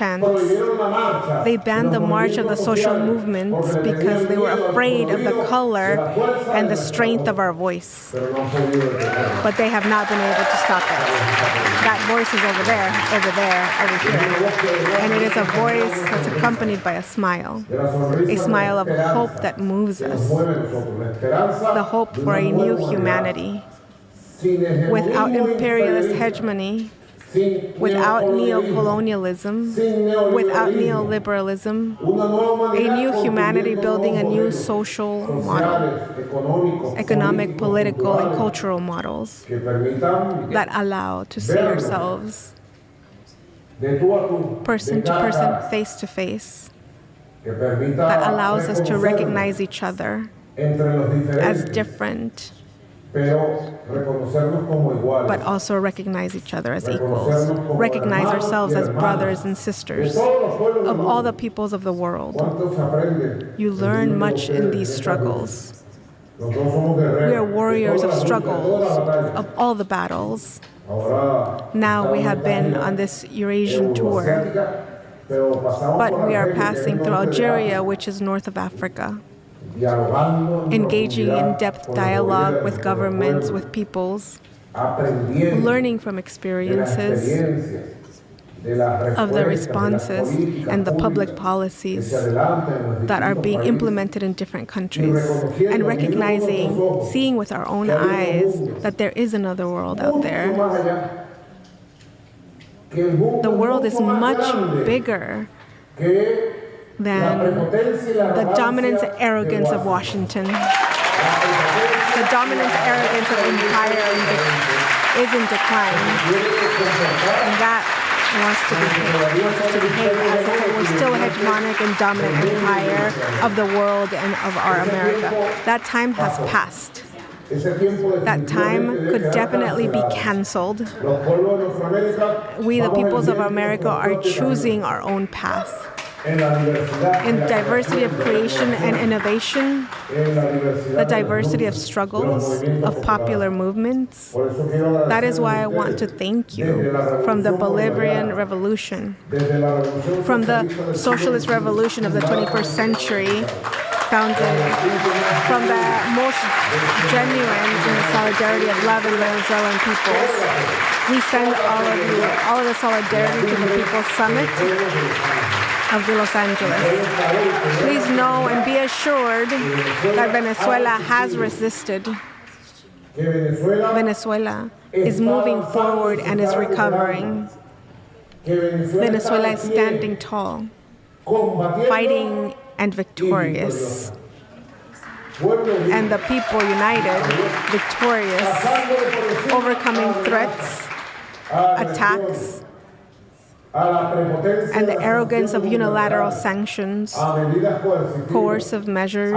They banned the march of the social movements because they were afraid of the color and the strength of our voice. But they have not been able to stop it. That voice is over there, over here. And it is a voice that's accompanied by a smile of hope that moves us, the hope for a new humanity, without imperialist hegemony, without neocolonialism, without neoliberalism, a new humanity building a new social model, economic, political, and cultural models that allow to see ourselves person to person, face to face, that allows us to recognize each other as different, but also recognize each other as equals, recognize ourselves as brothers and sisters of all the peoples of the world. You learn much in these struggles. We are warriors of struggles, of all the battles. Now we have been on this Eurasian tour, but we are passing through Algeria, which is north of Africa, engaging in depth dialogue with governments, with peoples, learning from experiences of the responses and the public policies that are being implemented in different countries, and recognizing, seeing with our own eyes that there is another world out there. The world is much bigger than the dominance and arrogance of Washington. The dominance and arrogance of empire is in decline. And that wants us to behave as if it was still a hegemonic and dominant empire of the world and of our America. That time has passed. That time could definitely be canceled. We, the peoples of America, are choosing our own path. In diversity of creation and innovation, the diversity of struggles, of popular movements. That is why I want to thank you from the Bolivarian Revolution, from the socialist revolution of the 21st century, founded from the most genuine in the solidarity of love in Venezuelan peoples. We send all of you, all of the solidarity to the People's Summit of Los Angeles. Please know and be assured that Venezuela has resisted. Venezuela is moving forward and is recovering. Venezuela is standing tall, fighting and victorious. And the people united, victorious, overcoming threats, attacks, and the arrogance of unilateral sanctions, coercive measures,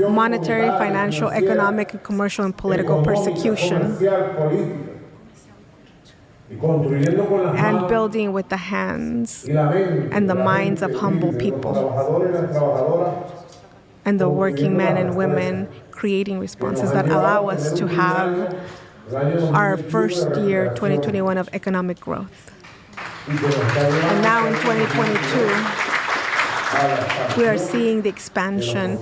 monetary, financial, economic, and commercial and political persecution, and building with the hands and the minds of humble people, and the working men and women creating responses that allow us to have our first year, 2021, of economic growth. And now in 2022, we are seeing the expansion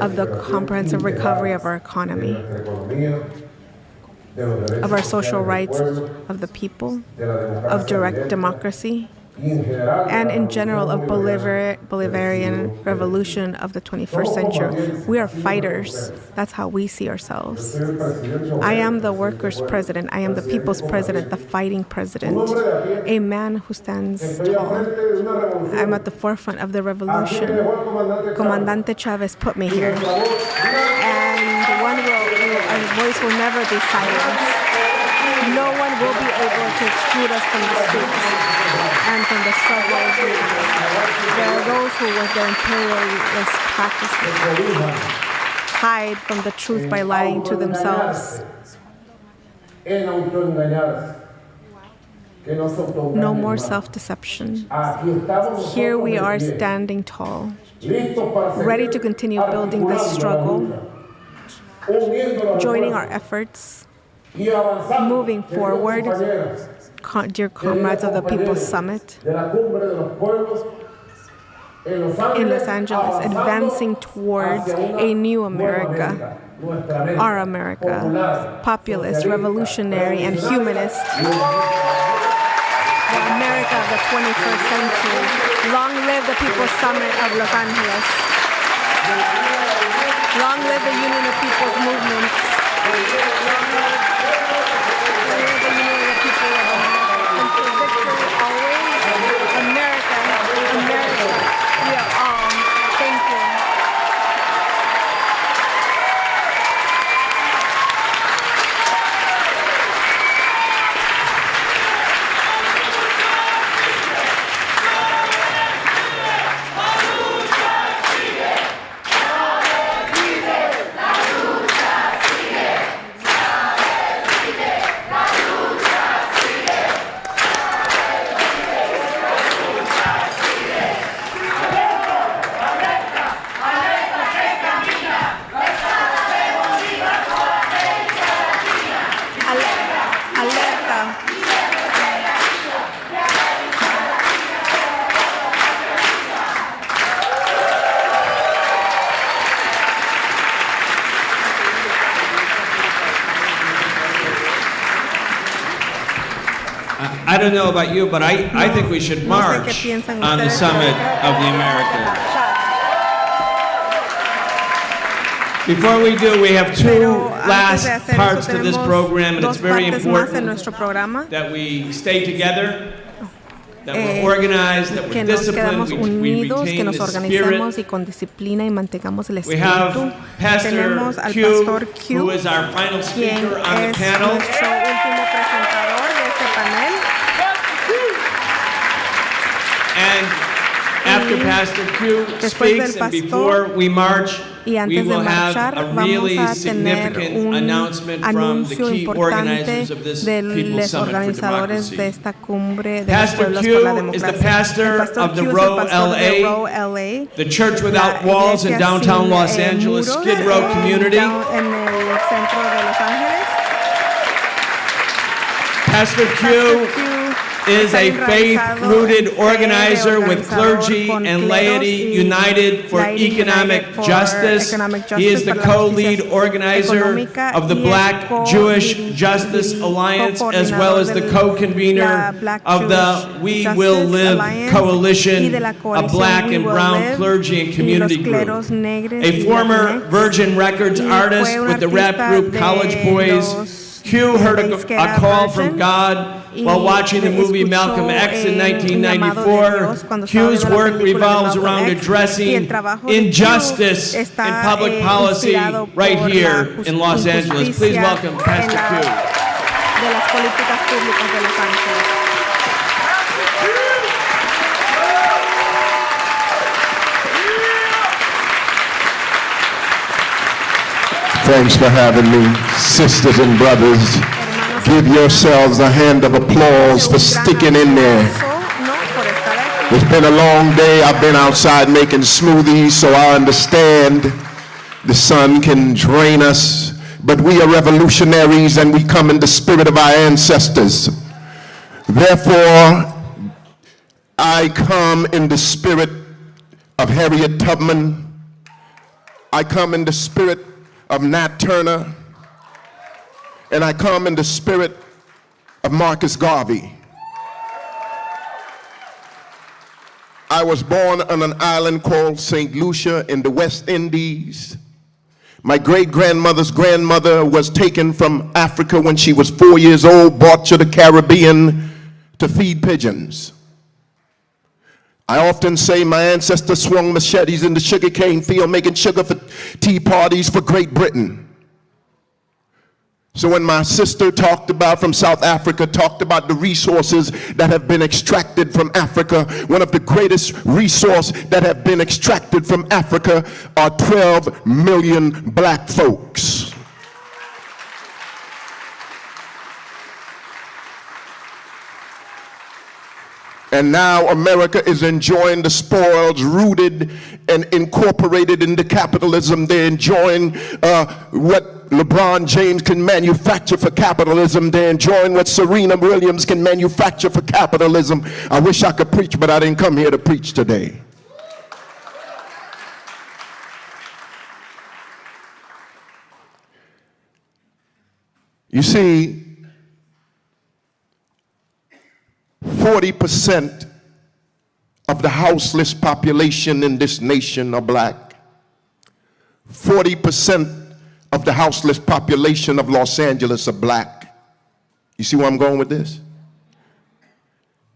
of the comprehensive recovery of our economy, of our social rights, of the people, of direct democracy, and in general of Bolivarian revolution of the 21st century. We are fighters. That's how we see ourselves. I am the workers' president. I am the people's president, the fighting president, a man who stands tall. I'm at the forefront of the revolution. Comandante Chavez put me here. And our voice will never be silenced. No one will be able to exclude us from the streets and from the struggles. There are those who, with their imperialist practices, hide from the truth by lying to themselves. No more self-deception. Here we are standing tall, ready to continue building this struggle, joining our efforts moving forward, dear comrades of the People's Summit in Los Angeles, advancing towards a new America, our America, populist, revolutionary, and humanist, the America of the 21st century. Long live the People's Summit of Los Angeles. Long live the Union of People's Movements. Long live the Union of the People of America. Until victory always, America, America, we are all. Thank you.
I don't know about you, but I think we should march on the Summit of the Americas. Before we do, we have two last parts to this program, and it's very important that we stay together, that we're organized, that we're disciplined, we retain the spirit. We have Pastor Q, who is our final speaker on the panel. And after Pastor Q speaks and before we march, we will have a really significant announcement from the key organizers of this People's Summit for Democracy. Pastor Q is the pastor of the Row LA, the church without walls in downtown Los Angeles, Skid Row community. Pastor Q is a faith-rooted organizer with clergy and laity united for economic justice. He is the co-lead organizer of the Black Jewish Justice Alliance, as well as the co-convener of the We Will Live Coalition, a black and brown cleargy and community group. A former Virgin Records artist with the rap group College Boys, Q heard a call from God while watching the movie Malcolm X in 1994. Q's work revolves around addressing injustice in public policy right here in Los Angeles. Please welcome Pastor Q.
Thanks for having me, sisters and brothers. Give yourselves a hand of applause for sticking in there. It's been a long day. I've been outside making smoothies, so I understand the sun can drain us, but we are revolutionaries and we come in the spirit of our ancestors. Therefore, I come in the spirit of Harriet Tubman. I come in the spirit of Nat Turner, and I come in the spirit of Marcus Garvey. I was born on an island called St. Lucia in the West Indies. My great-grandmother's grandmother was taken from Africa when she was 4 years old, brought to the Caribbean to feed pigeons. I often say my ancestors swung machetes in the sugarcane field making sugar for tea parties for Great Britain. So when my sister from South Africa talked about the resources that have been extracted from Africa, one of the greatest resources that have been extracted from Africa are 12 million black folks. And now America is enjoying the spoils rooted and incorporated into capitalism. They're enjoying what LeBron James can manufacture for capitalism, they're enjoying what Serena Williams can manufacture for capitalism. I wish I could preach, but I didn't come here to preach today. You see, 40% of the houseless population in this nation are black. 40% of the houseless population of Los Angeles are black. You see where I'm going with this?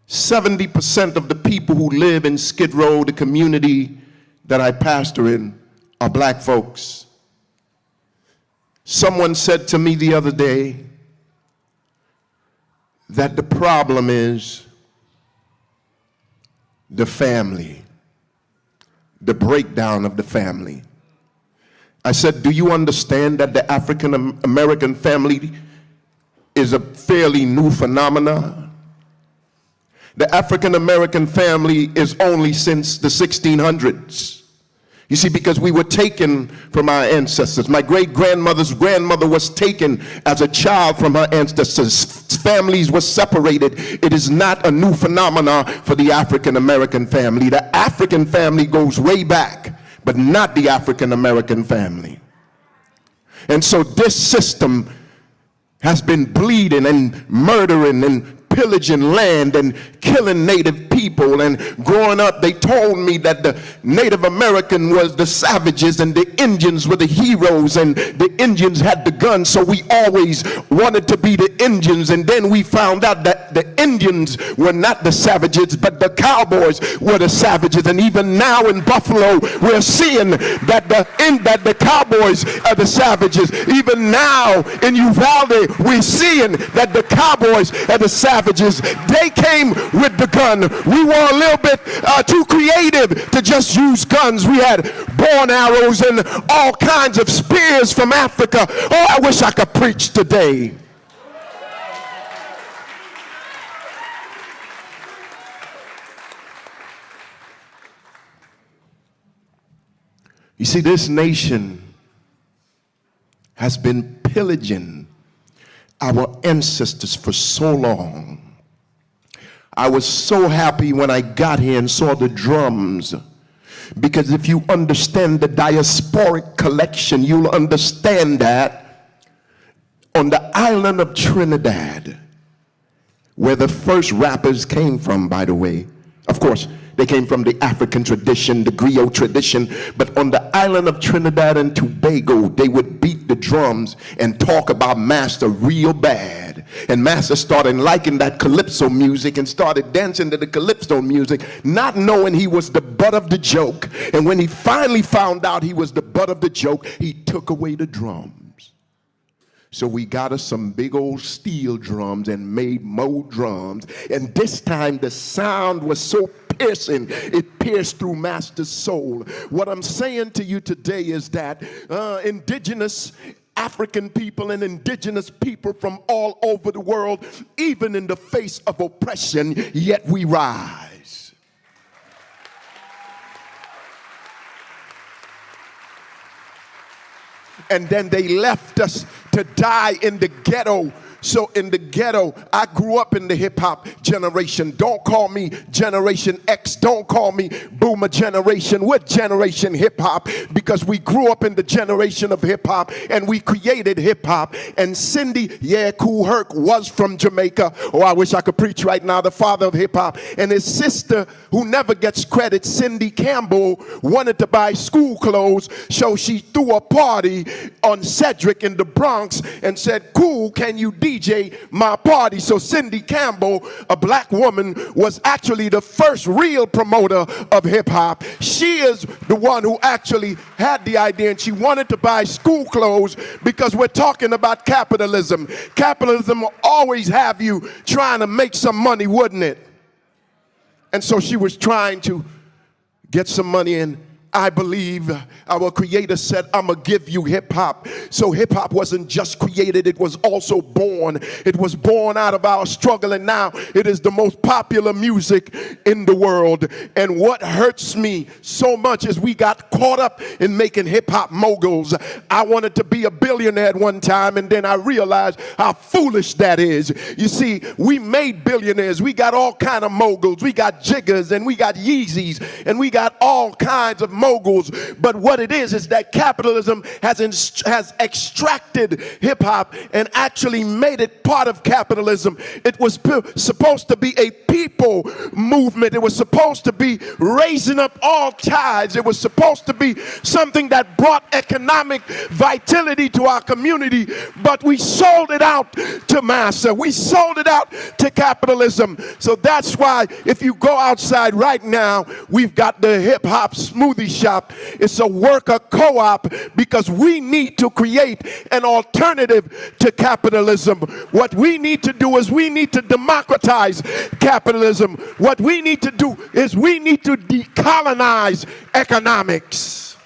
70% of the people who live in Skid Row, the community that I pastor in, are black folks. Someone said to me the other day that the problem is the family, the breakdown of the family. I said, do you understand that the African American family is a fairly new phenomenon? The African American family is only since the 1600s. You see, because we were taken from our ancestors. My great-grandmother's grandmother was taken as a child from her ancestors. Families were separated. It is not a new phenomenon for the African American family. The African family goes way back, but not the African American family. And so this system has been bleeding and murdering and pillaging land and killing native people. And growing up, they told me that the Native American was the savages and the Indians were the heroes, and the Indians had the guns, so we always wanted to be the Indians. And then we found out that the Indians were not the savages, but the cowboys were the savages. And even now in Buffalo, we're seeing that the cowboys are the savages. Even now in Uvalde, we're seeing that the cowboys are the savages. They came with the gun. We were a little bit too creative to just use guns. We had bow and arrows and all kinds of spears from Africa. Oh, I wish I could preach today. You see, this nation has been pillaging our ancestors for so long. I was so happy when I got here and saw the drums, because if you understand the diasporic collection, you'll understand that on the island of Trinidad, where the first rappers came from, by the way, of course, they came from the African tradition, the griot tradition, but on the island of Trinidad and Tobago, they would beat the drums and talk about Master real bad. And Master started liking that calypso music and started dancing to the calypso music, not knowing he was the butt of the joke. And when he finally found out he was the butt of the joke, he took away the drums. So we got us some big old steel drums and made more drums. And this time the sound was so piercing, it pierced through Master's soul. What I'm saying to you today is that indigenous African people and indigenous people from all over the world, even in the face of oppression, yet we rise. And then they left us to die in the ghetto. So in the ghetto, I grew up in the hip-hop generation. Don't call me Generation X. Don't call me Boomer Generation. We're Generation Hip-Hop, because we grew up in the generation of hip-hop and we created hip-hop. And Cindy, yeah, Kool Herc was from Jamaica. Oh, I wish I could preach right now, the father of hip-hop. And his sister, who never gets credit, Cindy Campbell, wanted to buy school clothes, so she threw a party on Cedric in the Bronx and said, "Cool, can you DJ my party?" So Cindy Campbell, a black woman, was actually the first real promoter of hip-hop. She is the one who actually had the idea, and she wanted to buy school clothes because we're talking about capitalism. Capitalism will always have you trying to make some money, wouldn't it? And so she was trying to get some money, and I believe our Creator said, I'm going to give you hip-hop. So hip-hop wasn't just created, it was also born. It was born out of our struggle, and now it is the most popular music in the world. And what hurts me so much is we got caught up in making hip-hop moguls. I wanted to be a billionaire at one time, and then I realized how foolish that is. You see, we made billionaires. We got all kind of moguls. We got Jiggers, and we got Yeezys, and we got all kinds of moguls. But what it is that capitalism has extracted hip-hop and actually made it part of capitalism. It was supposed to be a people movement. It was supposed to be raising up all tides. It was supposed to be something that brought economic vitality to our community, but we sold it out to massa. We sold it out to capitalism. So that's why if you go outside right now, we've got the hip-hop smoothie shop. It's a worker co-op because we need to create an alternative to capitalism. What we need to do is we need to democratize capitalism. What we need to do is we need to decolonize economics.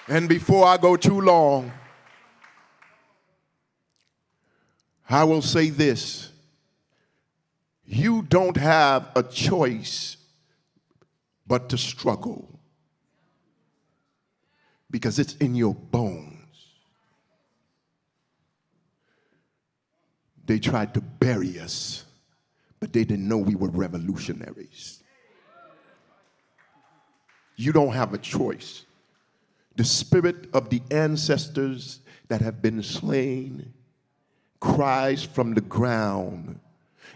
And before I go too long, I will say this. You don't have a choice but to struggle because it's in your bones. They tried to bury us, but they didn't know we were revolutionaries. You don't have a choice. The spirit of the ancestors that have been slain cries from the ground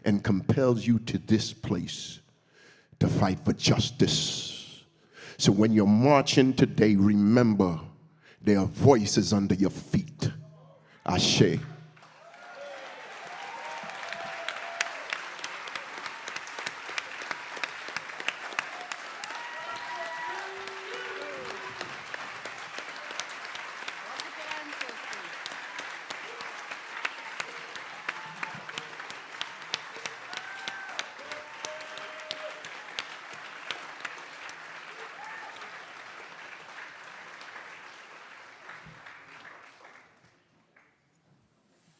and compels you to this place to fight for justice. So when you're marching today, remember there are voices under your feet. Ashe.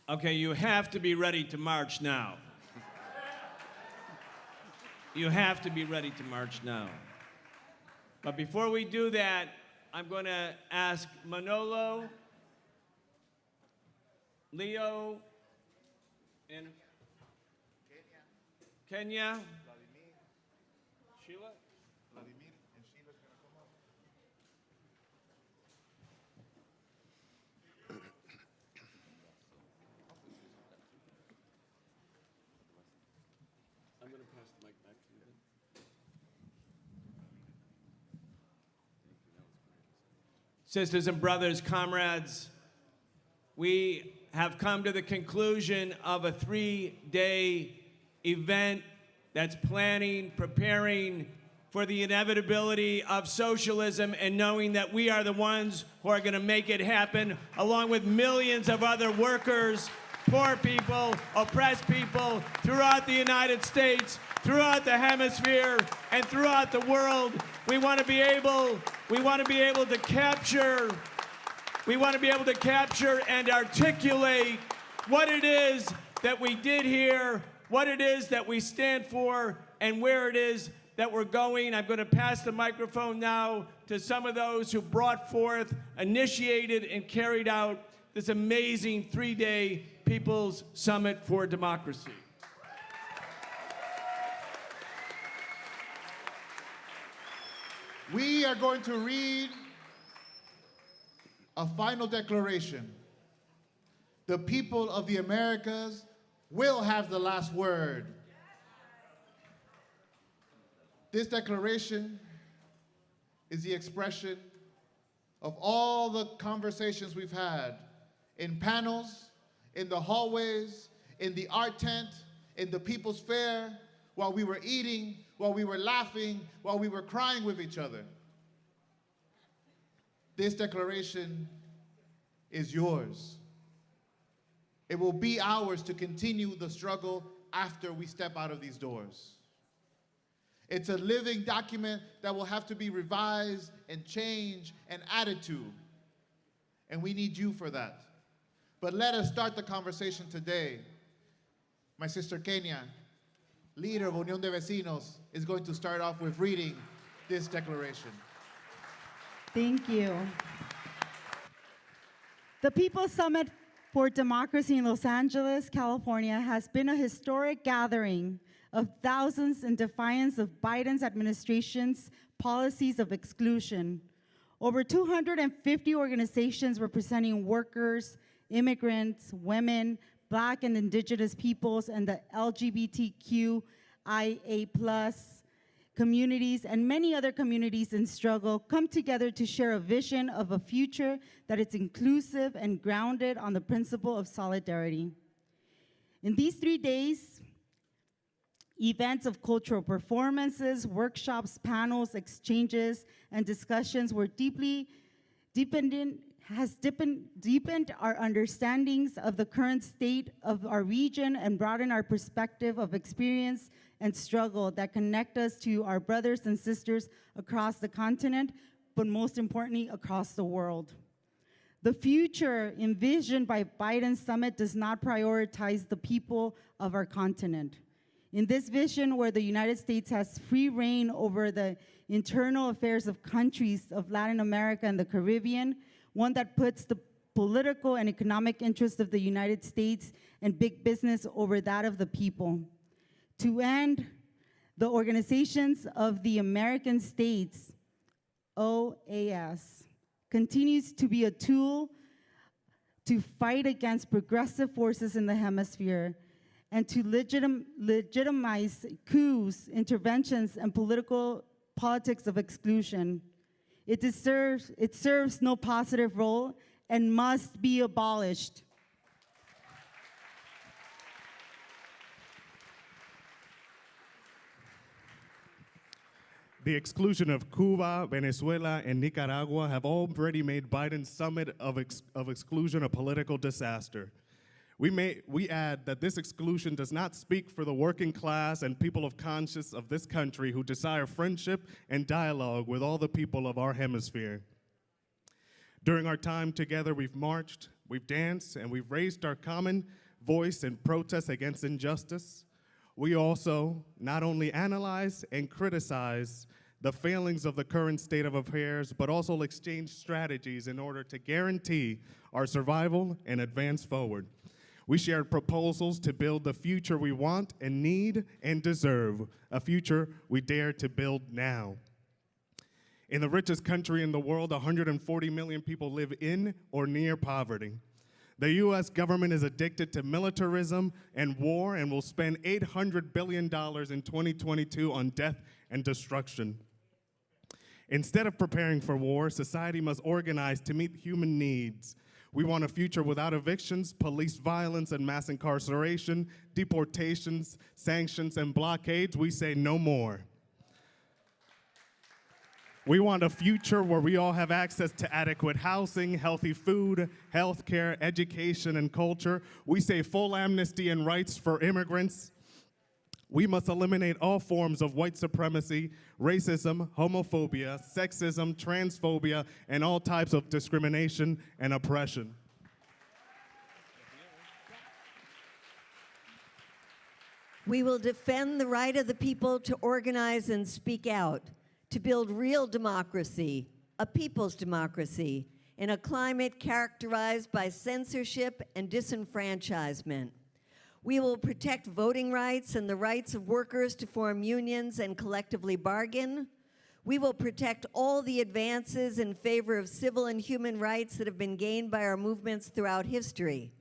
Okay, you have to be ready to march now. You have to be ready to march now. But before we do that, I'm going to ask Manolo, Leo, and Kenya. Sheila? I'm going to pass the mic back to you. Sisters and brothers, comrades, we have come to the conclusion of a 3-day event that's preparing for the inevitability of socialism and knowing that we are the ones who are going to make it happen, along with millions of other workers, poor people, oppressed people throughout the United States, throughout the hemisphere, and throughout the world. We want to be able to capture and articulate what it is that we did here, what it is that we stand for, and where it is that we're going. I'm going to pass the microphone now to some of those who brought forth, initiated, and carried out this amazing 3-day People's Summit for Democracy.
We are going to read a final declaration. The people of the Americas will have the last word. This declaration is the expression of all the conversations we've had in panels, in the hallways, in the art tent, in the People's Fair, while we were eating, while we were laughing, while we were crying with each other. This declaration is yours. It will be ours to continue the struggle after we step out of these doors. It's a living document that will have to be revised and changed and added to. And we need you for that. But let us start the conversation today. My sister Kenia, leader of Unión de Vecinos, is going to start off with reading this declaration.
Thank you. The People's Summit for Democracy in Los Angeles, California has been a historic gathering of thousands in defiance of Biden's administration's policies of exclusion. Over 250 organizations representing workers, immigrants, women, Black and Indigenous peoples, and the LGBTQIA+ communities and many other communities in struggle come together to share a vision of a future that is inclusive and grounded on the principle of solidarity. In these 3 days, events of cultural performances, workshops, panels, exchanges, and discussions were deepened our understandings of the current state of our region and broadened our perspective of experience and struggle that connect us to our brothers and sisters across the continent, but most importantly, across the world. The future envisioned by Biden's summit does not prioritize the people of our continent. In this vision, where the United States has free reign over the internal affairs of countries of Latin America and the Caribbean, one that puts the political and economic interests of the United States and big business over that of the people. To end, the Organizations of the American States, OAS, continues to be a tool to fight against progressive forces in the hemisphere and to legitimize coups, interventions, and politics of exclusion. It serves no positive role and must be abolished.
The exclusion of Cuba, Venezuela, and Nicaragua have already made Biden's summit of exclusion a political disaster. We add that this exclusion does not speak for the working class and people of conscience of this country who desire friendship and dialogue with all the people of our hemisphere. During our time together, we've marched, we've danced, and we've raised our common voice in protest against injustice. We also not only analyze and criticize the failings of the current state of affairs, but also exchange strategies in order to guarantee our survival and advance forward. We shared proposals to build the future we want and need and deserve, a future we dare to build now. In the richest country in the world, 140 million people live in or near poverty. The U.S. government is addicted to militarism and war and will spend $800 billion in 2022 on death and destruction. Instead of preparing for war, society must organize to meet human needs. We want a future without evictions, police violence, and mass incarceration, deportations, sanctions, and blockades. We say no more. We want a future where we all have access to adequate housing, healthy food, healthcare, education, and culture. We say full amnesty and rights for immigrants. We must eliminate all forms of white supremacy, racism, homophobia, sexism, transphobia, and all types of discrimination and oppression.
We will defend the right of the people to organize and speak out, to build real democracy, a people's democracy, in a climate characterized by censorship and disenfranchisement. We will protect voting rights and the rights of workers to form unions and collectively bargain. We will protect all the advances in favor of civil and human rights that have been gained by our movements throughout history,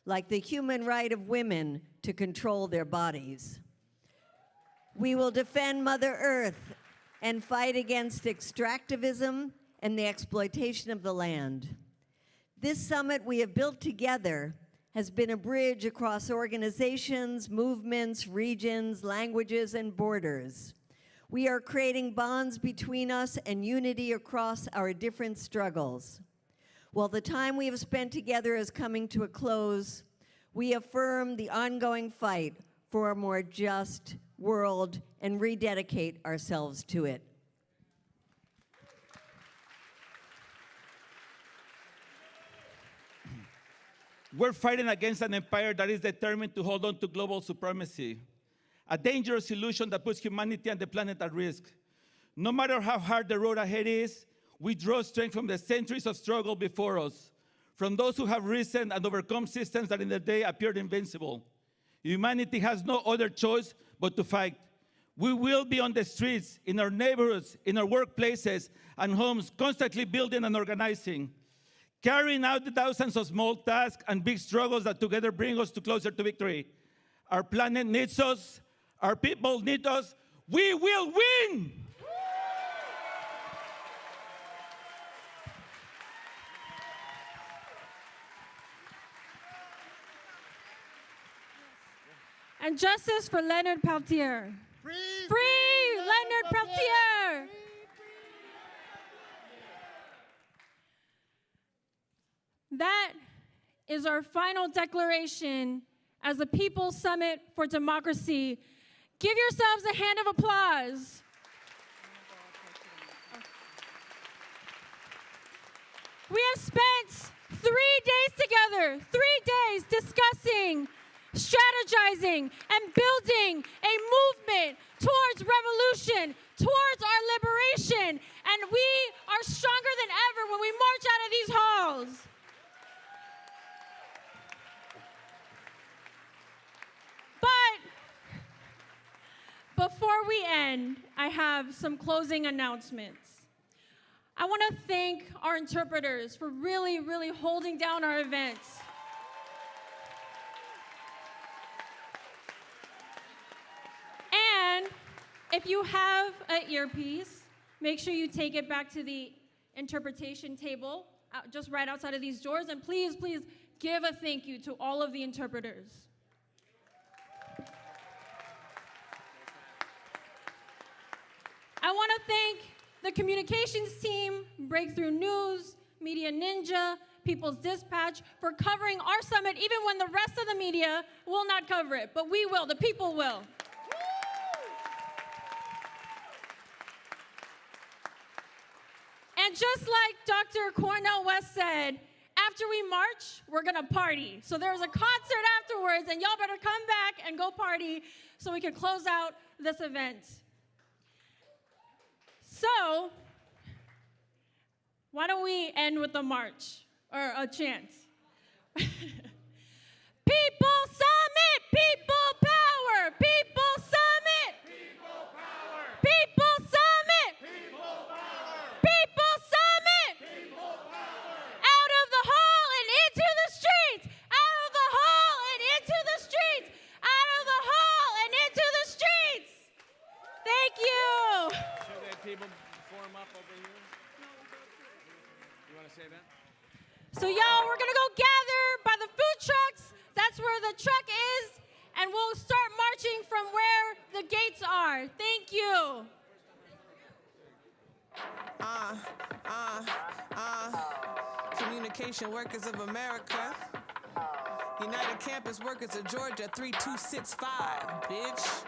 like the human right of women to control their bodies. We will defend Mother Earth and fight against extractivism and the exploitation of the land. This summit we have built together has been a bridge across organizations, movements, regions, languages, and borders. We are creating bonds between us and unity across our different struggles. While the time we have spent together is coming to a close, we affirm the ongoing fight for a more just, world and rededicate ourselves to it.
We're fighting against an empire that is determined to hold on to global supremacy, a dangerous illusion that puts humanity and the planet at risk. No matter how hard the road ahead is, we draw strength from the centuries of struggle before us, from those who have risen and overcome systems that in their day appeared invincible. Humanity has no other choice but to fight. We will be on the streets, in our neighborhoods, in our workplaces and homes, constantly building and organizing, carrying out the thousands of small tasks and big struggles that together bring us closer to victory. Our planet needs us. Our people need us. We will win!
And justice for Leonard Peltier. Free Leonard Peltier! That is our final declaration as a People's Summit for Democracy. Give yourselves a hand of applause. We have spent 3 days together, 3 days discussing, strategizing, and building a movement towards revolution, towards our liberation, and we are stronger than ever when we march out of these halls. But before we end, I have some closing announcements. I want to thank our interpreters for really, really holding down our events. And if you have an earpiece, make sure you take it back to the interpretation table, just right outside of these doors, and please, please give a thank you to all of the interpreters. I want to thank the communications team, Breakthrough News, Media Ninja, People's Dispatch, for covering our summit even when the rest of the media will not cover it. But we will, the people will. And just like Dr. Cornel West said, after we march, we're gonna party. So there's a concert afterwards, and y'all better come back and go party so we can close out this event. So, why don't we end with a march, or a chant? People Summit, people power, people summit. People power. People summit. People power. People summit. People power. Out of the hall and into the streets. Out of the hall and into the streets. Out of the hall and into the streets. Thank you.
Should that people form up over here? You want to say that?
So y'all, we're gonna go gather by the food trucks. That's where the truck is, and we'll start marching from where the gates are. Thank you.
Communication Workers of America. United Campus Workers of Georgia 3265, bitch.